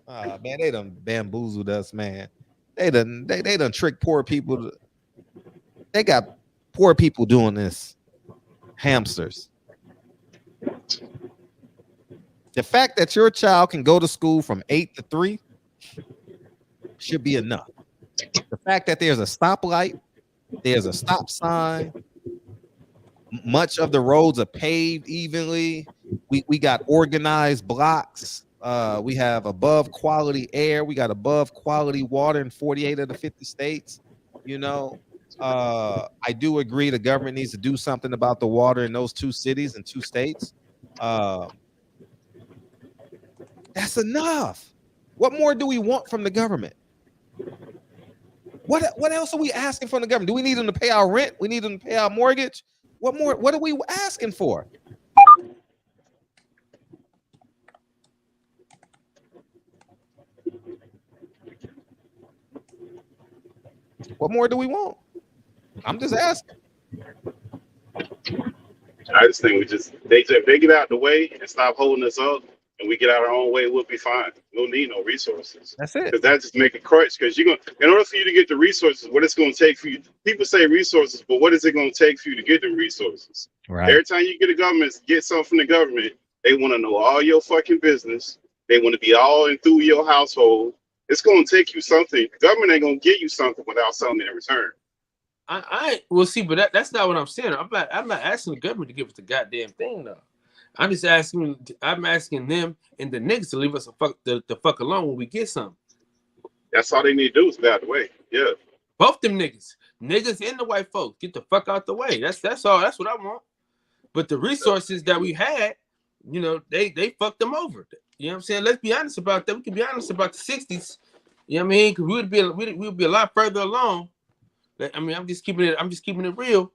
Oh, man, they done bamboozled us, man. They done tricked poor people. They got poor people doing this. Hamsters. The fact that your child can go to school from 8 to 3 should be enough. The fact that there's a stoplight, there's a stop sign, much of the roads are paved evenly. We got organized blocks. We have above quality air. We got above quality water in 48 of the 50 states. You know, I do agree the government needs to do something about the water in those 2 cities and 2 states. That's enough. What more do we want from the government? What else are we asking from the government? Do we need them to pay our rent? We need them to pay our mortgage? What more? What are we asking for? What more do we want? I'm just asking.
I just think they get out the way and stop holding us up, and we get out our own way, we'll be fine. We'll need no resources.
That's it.
Because that just make it crutch. Because in order for you to get the resources, what it's going to take for you. People say resources, but what is it going to take for you to get the resources?
Right.
Every time you get something from the government, they want to know all your fucking business. They want to be all in through your household. It's going to take you something. The government ain't going to give you something without something in return.
I will see, but that's not what I'm saying. I'm not asking the government to give us the goddamn thing though. I'm asking them and the niggas to leave us the fuck alone when we get something.
That's all they need to do is get out the way. Yeah.
Both them niggas and the white folks, get the fuck out the way. That's all. That's what I want. But the resources that we had, they fucked them over. You know what I'm saying? Let's be honest about that. We can be honest about the 60s. You know what I mean? Because we'd be a lot further along. I mean, I'm just keeping it real.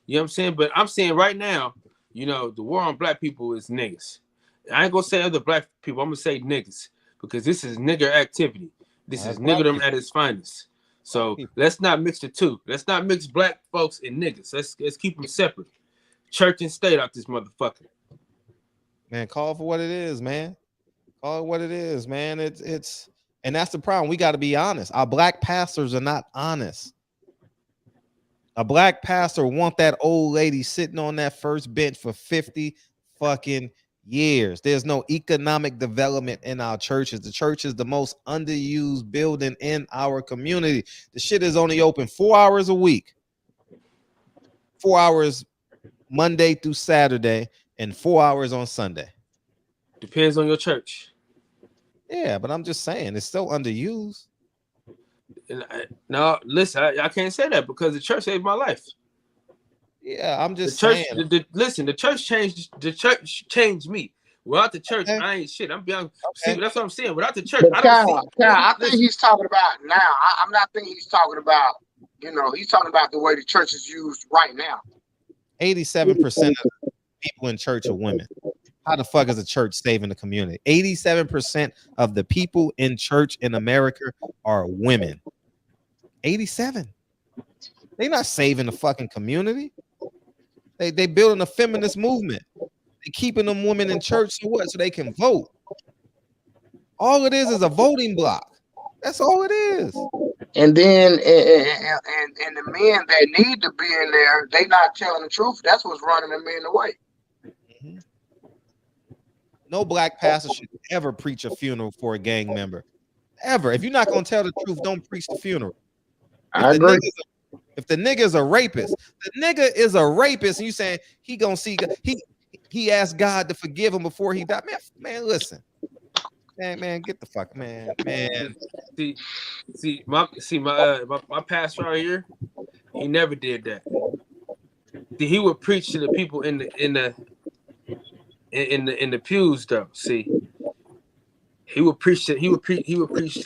You know what I'm saying? But I'm saying right now, the war on black people is niggas. I ain't gonna say other black people. I'm gonna say niggas because this is nigger activity. This is niggerdom at its finest. So let's not mix the two. Let's not mix black folks and niggas. Let's keep them separate. Church and state out this motherfucker.
Man, call for what it is, man. Call it what it is, man. It's and that's the problem. We got to be honest. Our black pastors are not honest. A black pastor want that old lady sitting on that first bench for 50 fucking years. There's no economic development in our churches. The church is the most underused building in our community. The shit is only open 4 hours a week. 4 hours Monday through Saturday and 4 hours on Sunday.
Depends on your church.
Yeah, but I'm just saying it's still underused.
No, listen, I can't say that because the church saved my life.
Yeah, I'm just
saying.
Listen,
the church changed me. Without the church, I ain't shit. I'm beyond. See, that's what I'm saying. Without the church,
I think he's talking about now. I'm not thinking he's talking about. He's talking about the way the church is used right now.
87% of people in church are women. How the fuck is the church saving the community? 87% of the people in church in America are women. 87. They're not saving the fucking community. They building a feminist movement. They keeping them women in church so what? So they can vote. All it is a voting block. That's all it is.
And then and the men that need to be in there, they not telling the truth. That's what's running the men away.
Mm-hmm. No black pastor should ever preach a funeral for a gang member. Ever. If you're not going to tell the truth, don't preach the funeral.
I agree.
If the nigga is a rapist, and you saying he gonna see he asked God to forgive him before he died. Man, listen. Man, get the fuck, man.
See, my pastor right here, he never did that. See, he would preach to the people in the pews though. See, he would preach to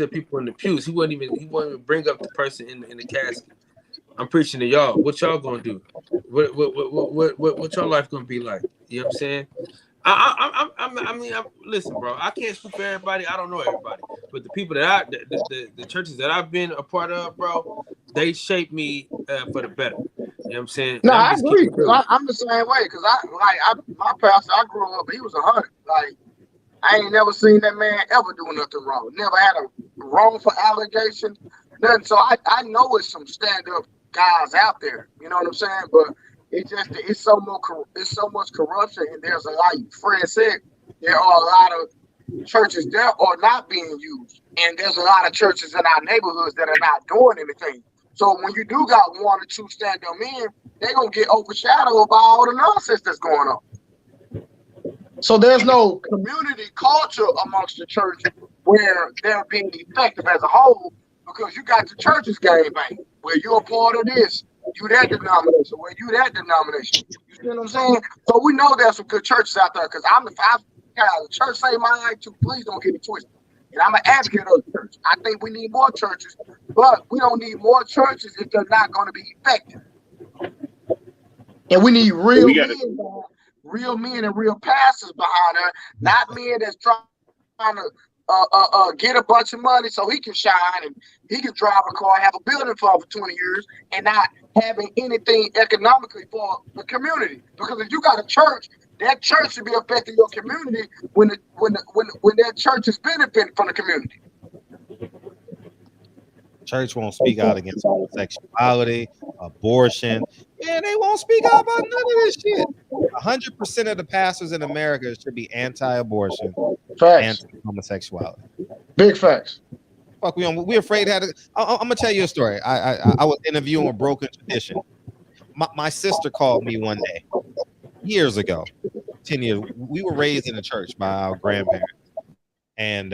people in the pews. He wouldn't even bring up the person in the casket. I'm preaching to y'all. What y'all gonna do? What your life gonna be like? You know what I'm saying? I mean, listen, bro. I can't speak for everybody. I don't know everybody, but the people that the churches that I've been a part of, bro, they shaped me for the better. You know what I'm saying?
No, I agree. I'm the same way because my pastor, I grew up, he was 100. Like, I ain't never seen that man ever do nothing wrong. Never had a wrongful allegation, nothing. So I know it's some stand-up guys out there. You know what I'm saying? But it's so much corruption, and there's a lot. Fred said there are a lot of churches there are not being used, and there's a lot of churches in our neighborhoods that are not doing anything. So when you do got one or two stand-up men, they're gonna get overshadowed by all the nonsense that's going on. So there's no community culture amongst the church where they're being effective as a whole, because you got the churches game bang, where you're a part of this, you that denomination, where you that denomination. You see what I'm saying? So we know there's some good churches out there, because the church say mine too. Please don't get it twisted. And I'm an advocate of the church. I think we need more churches, but we don't need more churches if they're not going to be effective. And we need real men and real pastors behind her, not men that's trying to get a bunch of money so he can shine and he can drive a car, have a building for over 20 years, and not having anything economically for the community. Because if you got a church, that church should be affecting your community when that church is benefiting from the community.
Church won't speak out against homosexuality, abortion. Yeah, they won't speak out about none of this shit. 100% of the pastors in America should be anti-abortion, anti-homosexuality.
Big facts.
Fuck, we afraid to have to. I'm gonna tell you a story. I was interviewing a broken tradition. My sister called me one day, years ago, 10 years. We were raised in the church by our grandparents, and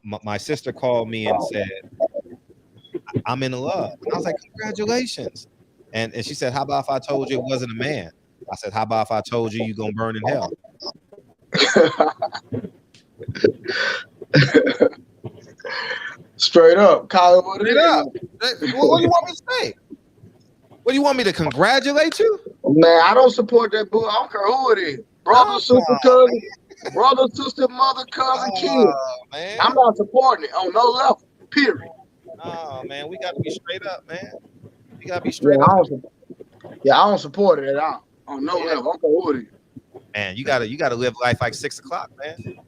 my sister called me and said, I'm in love. And I was like, congratulations. And she said, how about if I told you it wasn't a man? I said, how about if I told you you're going to burn in hell?
Straight up. Kyle, what
Straight up. What do you want me to say? What do you want me to congratulate you?
Man, I don't support that book. I don't care who it is. Brother, sister, cousin, brother, sister, mother, cousin, kid.
Man.
I'm not supporting it on no level. Period.
Oh man, we got to be straight up, man. We got to be straight up.
I don't support it at all. On no level. I don't care who it is.
Man, you gotta live life like 6 o'clock, man.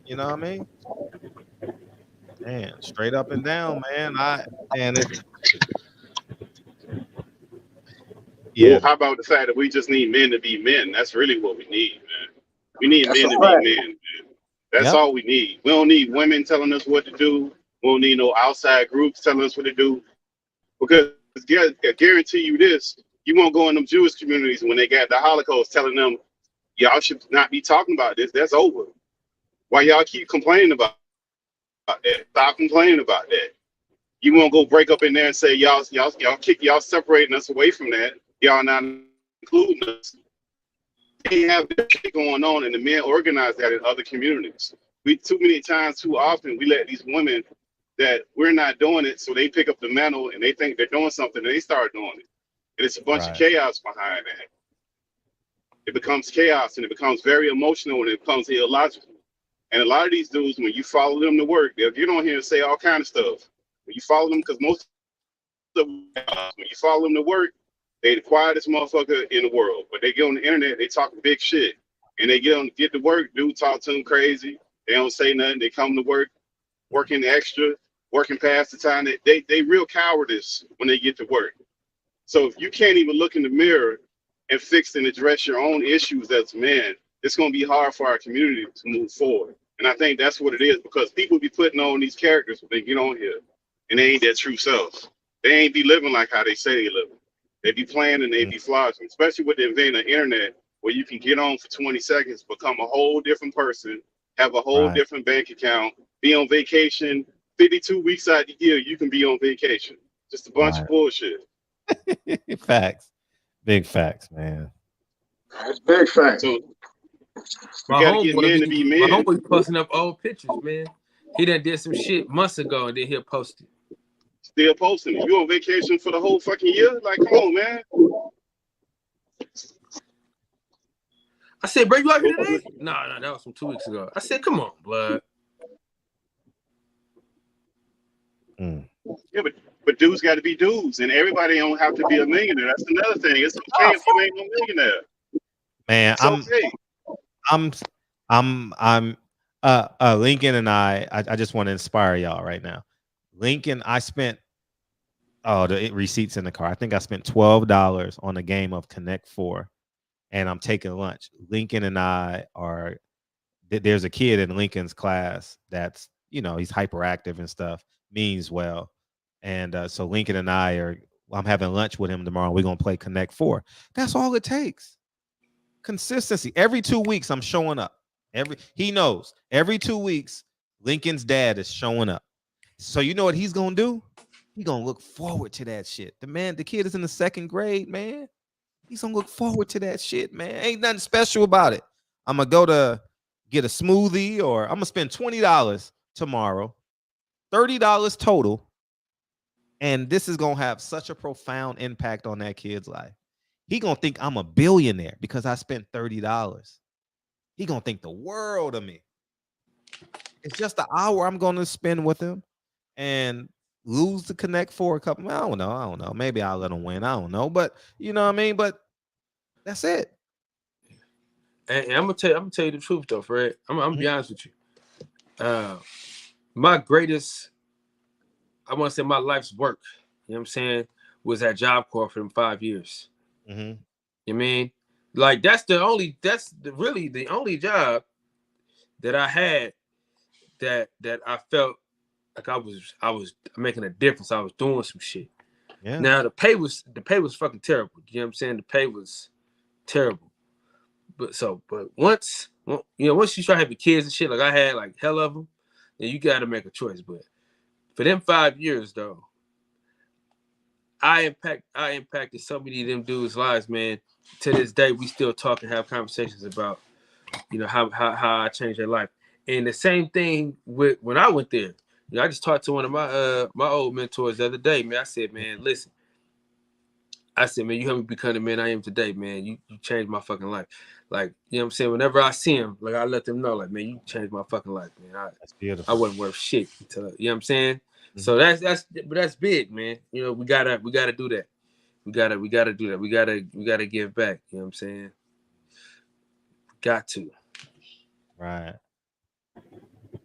You know what I mean? Man, straight up and down, man.
Well, how about the fact that we just need men to be men? That's really what we need, man. We need men to be men, man. That's all we need. We don't need women telling us what to do. We don't need no outside groups telling us what to do. Because I guarantee you this, you won't go in them Jewish communities when they got the Holocaust telling them, y'all should not be talking about this. That's over. Why y'all keep complaining about that? Stop complaining about that. You won't go break up in there and say, y'all separating us away from that. Y'all not including us. They have that shit going on, and the men organize that in other communities. We too often we let these women that we're not doing it, so they pick up the mantle and they think they're doing something, and they start doing it. And it's a bunch of chaos behind that. It becomes chaos, and it becomes very emotional, and it becomes illogical. And a lot of these dudes, when you follow them to work, they'll get on here and say all kind of stuff. When you follow them, because most of them, when you follow them to work, they the quietest motherfucker in the world. But they get on the internet, they talk big shit. And they get to work, dude talk to them crazy. They don't say nothing. They come to work, working extra, working past the time. They real cowardice when they get to work. So if you can't even look in the mirror and fix and address your own issues as men, it's going to be hard for our community to move forward. And I think that's what it is, because people be putting on these characters when they get on here, and they ain't their true selves. They ain't be living like how they say they live. They be playing and they be flossing, especially with the invention of the internet, where you can get on for 20 seconds, become a whole different person, have a whole different bank account, be on vacation. 52 weeks out of the year, you can be on vacation. Just a bunch of bullshit.
Facts. Big facts, man.
That's big facts.
So we gotta get men to be men.
My homeboy posting up old pictures, man. He done did some shit months ago and then he'll post it.
Still posting it. You on vacation for the whole fucking year? Like, come on, man.
I said, bro, you out here today? No, that was from 2 weeks ago. I said, come on, blood.
Yeah, but dudes got to be dudes, and everybody don't have to be a millionaire. That's another thing. It's okay if you ain't no millionaire.
Man, Lincoln and I just want to inspire y'all right now. Lincoln, I spent the receipts in the car. I think I spent $12 on a game of Connect 4, and I'm taking lunch. Lincoln and I there's a kid in Lincoln's class that's, he's hyperactive and stuff, means well. And so Lincoln and I'm having lunch with him tomorrow. We're going to play Connect 4. That's all it takes. Consistency. Every 2 weeks, I'm showing up. He knows. Every 2 weeks, Lincoln's dad is showing up. So you know what he's going to do? He's going to look forward to that shit. The kid is in the 2nd grade, man. He's going to look forward to that shit, man. Ain't nothing special about it. I'm going to go to get a smoothie, or I'm going to spend $20 tomorrow, $30 total. And this is going to have such a profound impact on that kid's life. He going to think I'm a billionaire because I spent $30. He going to think the world of me. it's just the hour I'm going to spend with him and lose the connect for a couple. I don't know. Maybe I'll let him win. I don't know. But you know what I mean? But that's it.
And I'm gonna tell you the truth though, Fred. I'm gonna be honest with you. My greatest, I want to say my life's work, you know what I'm saying, was at Job Corps for them 5 years.
Mm-hmm.
You mean? Like that's really the only job that I had that I felt like I was making a difference. I was doing some shit.
Yeah.
Now the pay was fucking terrible. You know what I'm saying? The pay was terrible. But once you start having kids and shit, like I had like hell of them, then you got to make a choice. But for them 5 years though, I impacted so many of them dudes' lives, man. To this day, we still talk and have conversations about, you know, how I changed their life. And the same thing with when I went there. You know, I just talked to one of my old mentors the other day, man. I said, man, listen. I said, man, you helped me become the man I am today, man. You changed my fucking life. Like, you know what I'm saying? Whenever I see him, like I let them know, like, man, you changed my fucking life, man.
That's beautiful.
I wasn't worth shit until, you know what I'm saying? Mm-hmm. So that's big, man. You know, we gotta do that. We gotta do that. We gotta give back. You know what I'm saying? Got to.
Right.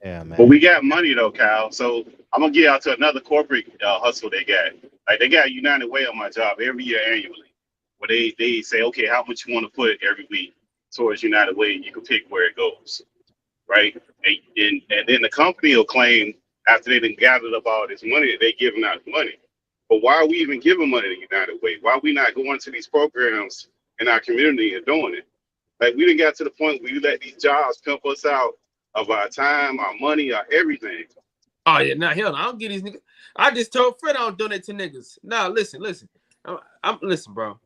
Yeah, man.
But we got money though, Kyle. So I'm gonna get out to another corporate hustle they got. Like they got United Way on my job every year annually, where they say, okay, how much you want to put every week towards United Way, and you can pick where it goes, right? And then the company will claim after they done gathered up all this money that they giving out money. But why are we even giving money to United Way? Why are we not going to these programs in our community and doing it? Like we done got to the point where you let these jobs pimp us out of our time, our money, our everything.
Oh yeah, now hell, I don't get these niggas. I just told Fred I don't donate to niggas. Nah, listen. I'm listen, bro.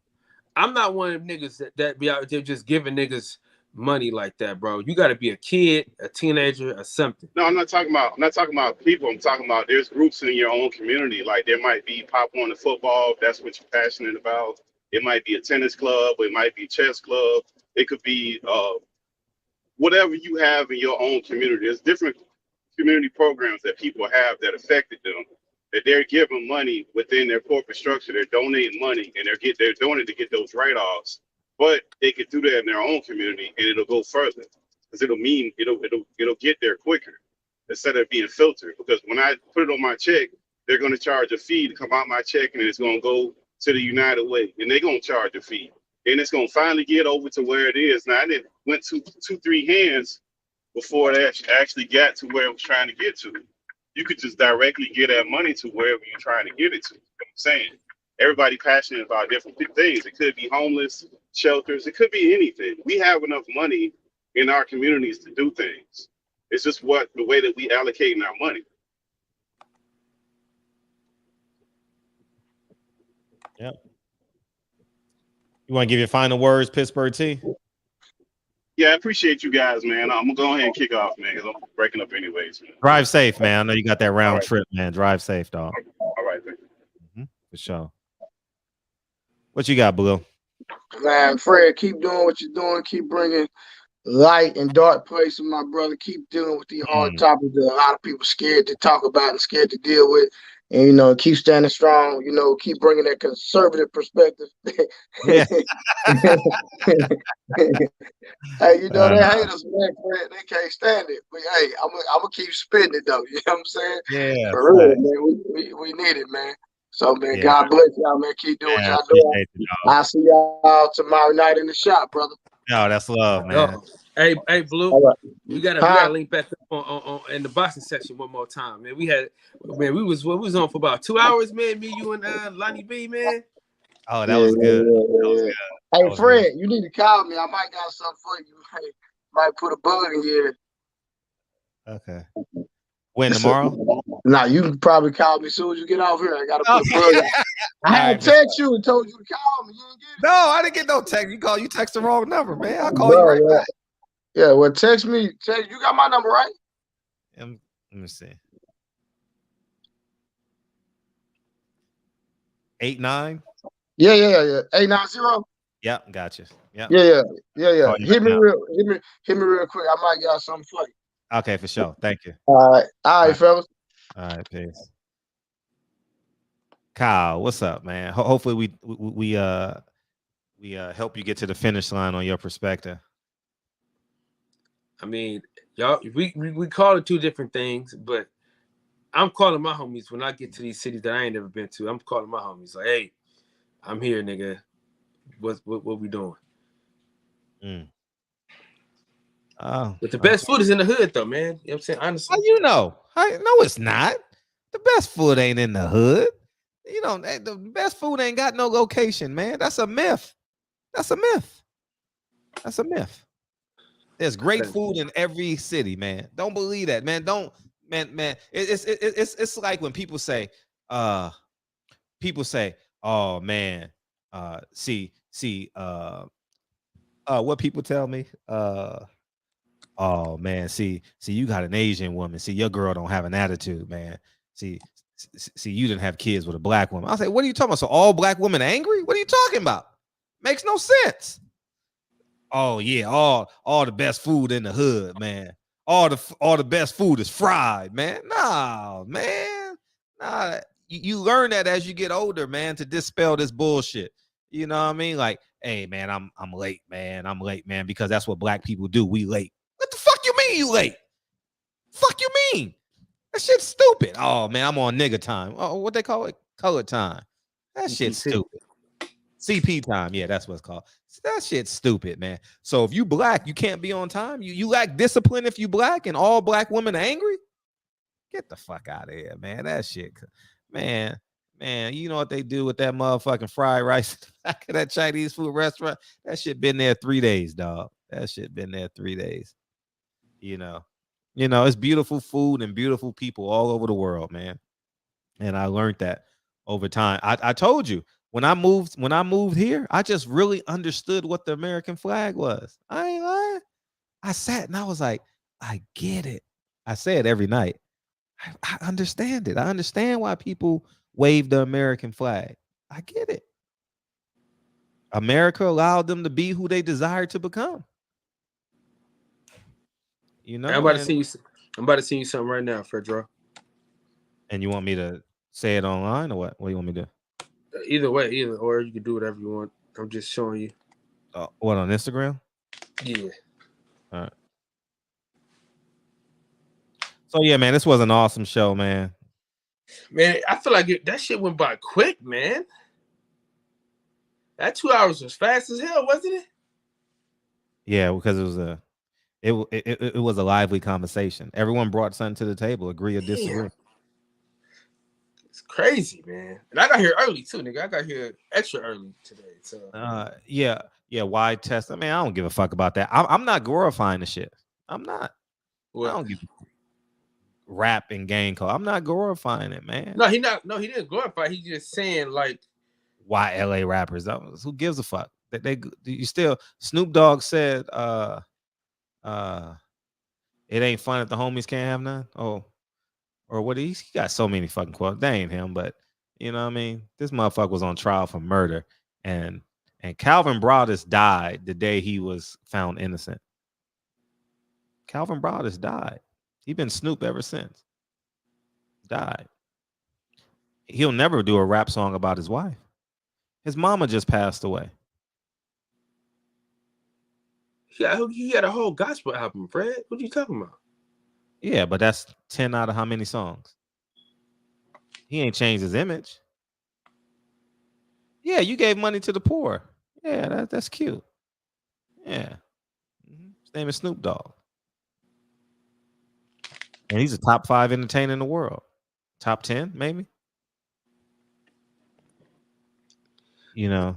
I'm not one of them niggas that be out there just giving niggas money like that, bro. You got to be a kid, a teenager, or something.
No, I'm not talking about people. I'm talking about there's groups in your own community. Like there might be pop on the football if that's what you're passionate about. It might be a tennis club. It might be chess club. It could be whatever you have in your own community. There's different community programs that people have that affected them, that they're giving money within their corporate structure. They're donating money and they're doing it to get those write-offs, but they could do that in their own community and it'll go further because it'll get there quicker instead of being filtered. Because when I put it on my check, they're going to charge a fee to come out my check and it's going to go to the United Way and they're going to charge a fee. And it's going to finally get over to where it is. Now, it went to 2-3 hands before it actually got to where it was trying to get to. You could just directly get that money to wherever you're trying to get it to. You know what I'm saying? Everybody passionate about different things. It could be homeless, shelters. It could be anything. We have enough money in our communities to do things. It's just the way that we allocating our money.
Yep. You want to give your final words, Pittsburgh T?
Yeah, I appreciate you guys, man. I'm gonna go ahead and kick off, man, because I'm breaking up anyways, man.
Drive safe, man. I know you got that round trip, man. Drive safe, dog.
All right, thank
you. For sure. What you got, Blue?
Man, Fred, keep doing what you're doing. Keep bringing light and dark places, my brother. Keep dealing with these hard topics that a lot of people scared to talk about and scared to deal with. And, you know, keep standing strong, you know, keep bringing that conservative perspective.
Yeah.
Hey, you know, they hate us, man, Fred. They can't stand it. But, hey, I'm going to keep spitting it, though. You know what I'm saying?
Yeah.
For real, man. We need it, man. So, man, God bless y'all, man. Keep doing what y'all doing. I'll see y'all tomorrow night in the shop, brother.
No, that's love, man.
Hey, Blue, we gotta link back up on in the boxing section one more time, man. We was on for about 2 hours, man. Me, you, and Lonnie B, man.
Oh, that was good. That was good.
Hey, Fred, you need to call me. I might got something for you. Hey, might put a bug in here.
Okay. When, tomorrow?
Nah, you can probably call me as soon as you get off here. I gotta put a bug in. I had to text you and told you to call me. You didn't get it.
No, I didn't get no text. You text the wrong number, man. I'll call you right back.
Yeah, well, text me. You got my number, right?
Let me see. 89?
Yeah. 890?
Yep, gotcha. Yep.
Yeah. Hit me real quick. I might got something for you.
Okay, for sure. Thank you.
All right, fellas.
All right, peace. Kyle, what's up, man? Hopefully we help you get to the finish line on your perspective.
I mean, y'all, we call it two different things, but I'm calling my homies when I get to these cities that I ain't never been to. I'm calling my homies like, hey, I'm here, nigga. What we doing? But the best food is in the hood, though, man. You know what I'm saying? Honestly.
How you know? No, it's not. The best food ain't in the hood. You know, the best food ain't got no location, man. That's a myth. That's a myth. That's a myth. There's great food in every city, man. Don't believe that, man. Don't, man. It's like when people say, oh man, what people tell me, oh man, see, you got an Asian woman. See, your girl don't have an attitude, man. See, you didn't have kids with a black woman. I say, what are you talking about? So all black women angry? What are you talking about? Makes no sense. Oh yeah, all the best food in the hood, man. All the best food is fried, man. Nah, man. Nah, you learn that as you get older, man, to dispel this bullshit. You know what I mean? Like, hey, man, I'm late, man. I'm late, man, because that's what black people do. We late. What the fuck you mean you late? Fuck you mean? That shit's stupid. Oh man, I'm on nigga time. Oh, what they call it? Color time. That shit's stupid. CP time. Yeah, that's what it's called. That shit's stupid, man. So if you black, you can't be on time. You lack discipline if you black, and all black women are angry. Get the fuck out of here, man. That shit, man. You know what they do with that motherfucking fried rice back of that Chinese food restaurant? That shit been there 3 days, dog. That shit been there 3 days. You know, it's beautiful food and beautiful people all over the world, man. And I learned that over time. I told you when I moved here, I just really understood what the American flag was. I ain't lying. I sat and I was like, I get it. I say it every night. I understand it. I understand why people wave the American flag. I get it. America allowed them to be who they desired to become. You know,
I'm about to send you something right now, Fredro.
And you want me to say it online or what? What do you want me to do?
Either way, or you can do whatever you want. I'm just showing you.
What, on Instagram?
Yeah.
All right. So yeah, man, this was an awesome show, man.
Man, I feel like that shit went by quick, man. That 2 hours was fast as hell, wasn't it?
Yeah, because it was a lively conversation. Everyone brought something to the table, agree or disagree.
It's crazy, man. And I got here early too, nigga. I got here extra early today. So
yeah. Why test? I mean, I don't give a fuck about that. I'm not glorifying the shit. I'm not. What? I don't give rap and gang code. I'm not glorifying it, man.
No, he didn't glorify. He's just saying like
why LA rappers. Who gives a fuck? You still Snoop Dogg said it ain't fun if the homies can't have none. Oh, or what he got so many fucking quotes. They ain't him, but you know what I mean? This motherfucker was on trial for murder, and Calvin Broadus died the day he was found innocent. Calvin Broadus died. He been Snoop ever since. Died. He'll never do a rap song about his wife. His mama just passed away.
He had a whole gospel album, Fred. What are you talking about?
Yeah, but that's 10 out of how many songs? He ain't changed his image. Yeah, you gave money to the poor. Yeah, that's cute. Yeah. His name is Snoop Dogg. And he's a top 5 entertainer in the world. Top 10, maybe. You know,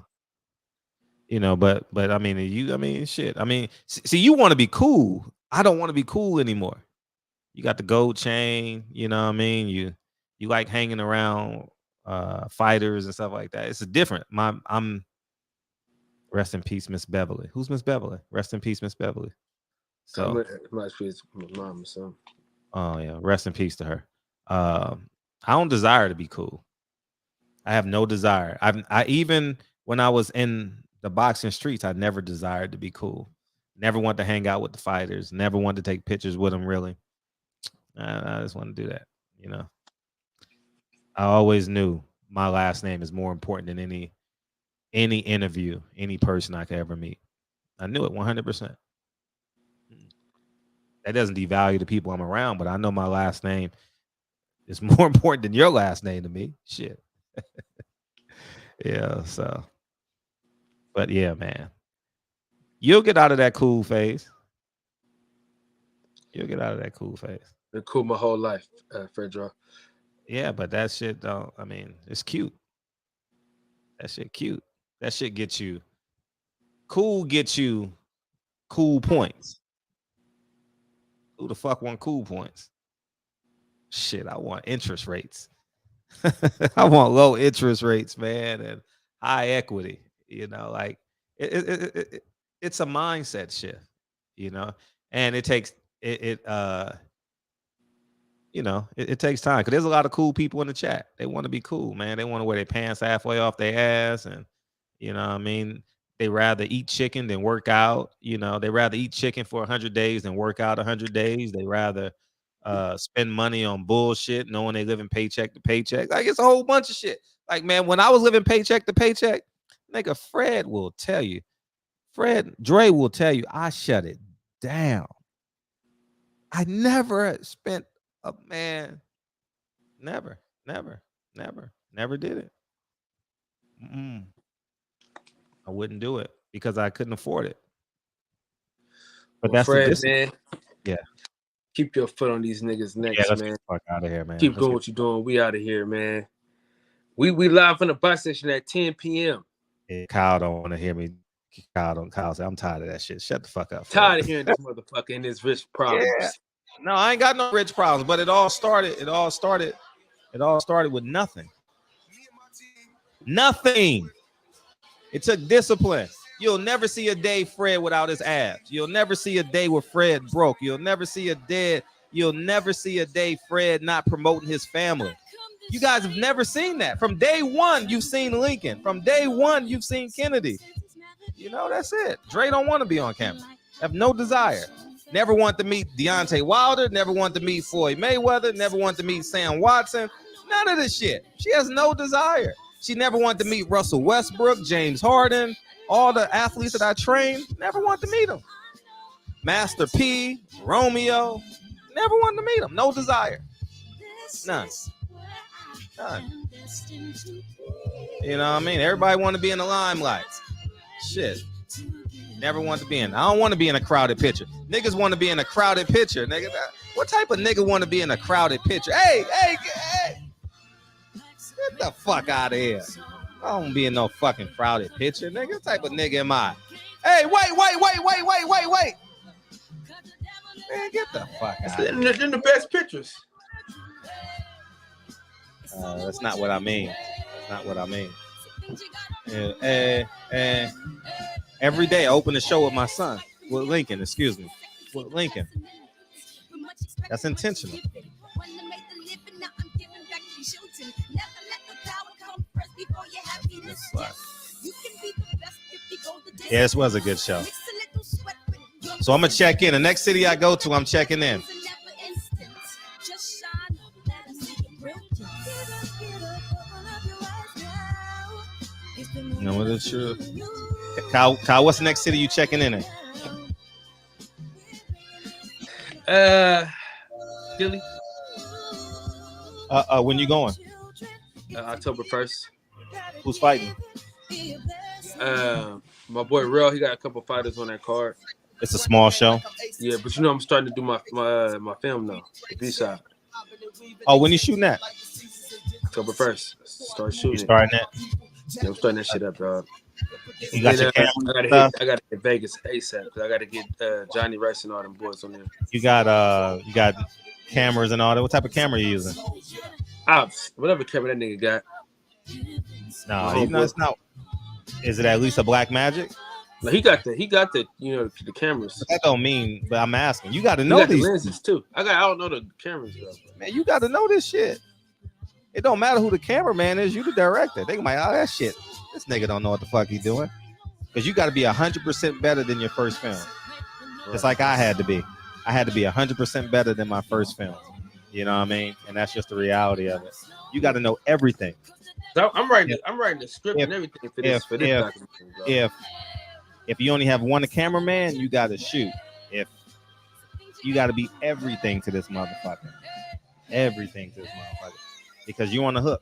but I mean, shit. I mean, see, you want to be cool. I don't want to be cool anymore. You got the gold chain, you know what I mean? You like hanging around fighters and stuff like that. It's a different. I'm rest in peace, Miss Beverly. Who's Miss Beverly? Rest in peace, Miss Beverly. So
my mom or something.
Oh yeah, rest in peace to her. I don't desire to be cool. I have no desire. I even when I was in the boxing streets, I never desired to be cool. Never wanted to hang out with the fighters. Never wanted to take pictures with them. Really, I just want to do that. You know, I always knew my last name is more important than any interview, any person I could ever meet. I knew it 100%. That doesn't devalue the people I'm around, but I know my last name is more important than your last name to me. Shit. Yeah, so. But yeah, man. You'll get out of that cool phase. You'll get out of that cool phase.
Been cool my whole life, Fredro.
Yeah, but that shit don't, I mean, it's cute. That shit cute. That shit gets you cool points. Who the fuck want cool points? Shit, I want interest rates. I want low interest rates, man, and high equity. You know, like it's a mindset shift, you know, and it takes it takes time because there's a lot of cool people in the chat. They want to be cool, man. They want to wear their pants halfway off their ass, and you know what I mean? They rather eat chicken than work out. You know, they rather eat chicken for 100 days than work out 100 days. They rather spend money on bullshit, knowing they living paycheck to paycheck. Like, it's a whole bunch of shit. Like, man, when I was living paycheck to paycheck, nigga, Fred will tell you. Dre will tell you, I shut it down. I never spent a man. Never did it. I wouldn't do it because I couldn't afford it. But that's
Fred, man.
Yeah.
Keep your foot on these niggas' necks,
let's
man.
get the fuck out of here, man.
Keep doing what you're doing. We out of here, man. We live from the bus station at 10 p.m.
Yeah, Kyle don't want to hear me. Kyle say, I'm tired of that shit. Shut the fuck up.
Tired of hearing this motherfucker and his rich problems.
Yeah. No, I ain't got no rich problems, but it all started with nothing. Nothing. It took discipline. You'll never see a day Fred without his abs. You'll never see a day where Fred broke. You'll never see a day Fred not promoting his family. You guys have never seen that. From day one, you've seen Lincoln. From day one, you've seen Kennedy. You know, that's it. Dre don't want to be on camera. Have no desire. Never want to meet Deontay Wilder. Never want to meet Floyd Mayweather. Never want to meet Sam Watson. None of this shit. She has no desire. She never wanted to meet Russell Westbrook, James Harden, all the athletes that I trained. Never want to meet them. Master P, Romeo. Never wanted to meet them. No desire. None. You know what I mean? Everybody want to be in the limelight. Shit. Never want to be in. I don't want to be in a crowded picture. Niggas want to be in a crowded picture. Nigga, what type of nigga want to be in a crowded picture? Hey. Get the fuck out of here. I don't be in no fucking crowded picture. Nigga, what type of nigga am I? Hey, wait. Man, get the fuck out of here.
In the best pictures.
That's not what I mean. Every day I open the show with my son. With Lincoln. That's intentional. Yeah, this was a good show. So I'm gonna check in. The next city I go to, I'm checking in. No, what is true? Kyle, what's the next city you checking in at?
Philly.
When you going?
October 1st.
Who's fighting?
My boy Real, he got a couple fighters on that card.
It's a small show.
Yeah, but you know I'm starting to do my film now, the B-side.
Oh, when you shooting that?
October 1st. Start shooting.
You starting that?
Yeah, I'm starting that shit up, dog.
You got your camera?
I gotta hit Vegas ASAP because I gotta get Johnny Rice and all them boys on there.
You got cameras and all that. What type of camera are you using?
Whatever camera that nigga got.
No, it's not. Is it at least a Black Magic?
No, he got the the cameras.
That don't mean, but I'm asking. You got to know these
lenses too. I don't know the cameras though.
Man, you got to know this shit. It don't matter who the cameraman is. You the director. They might, that shit. This nigga don't know what the fuck he's doing. Because you got to be 100% better than your first film. Right. It's like I had to be. I had to be 100% better than my first film. You know what I mean? And that's just the reality of it. You got to know everything.
So I'm writing the script and everything for this documentary, bro.
If you only have one cameraman, you got to shoot. If you got to be everything to this motherfucker, because you on the hook.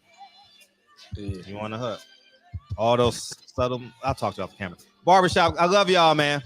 Yeah.
You on the hook. All those subtle. I'll talk to you off the camera. Barbershop. I love y'all, man.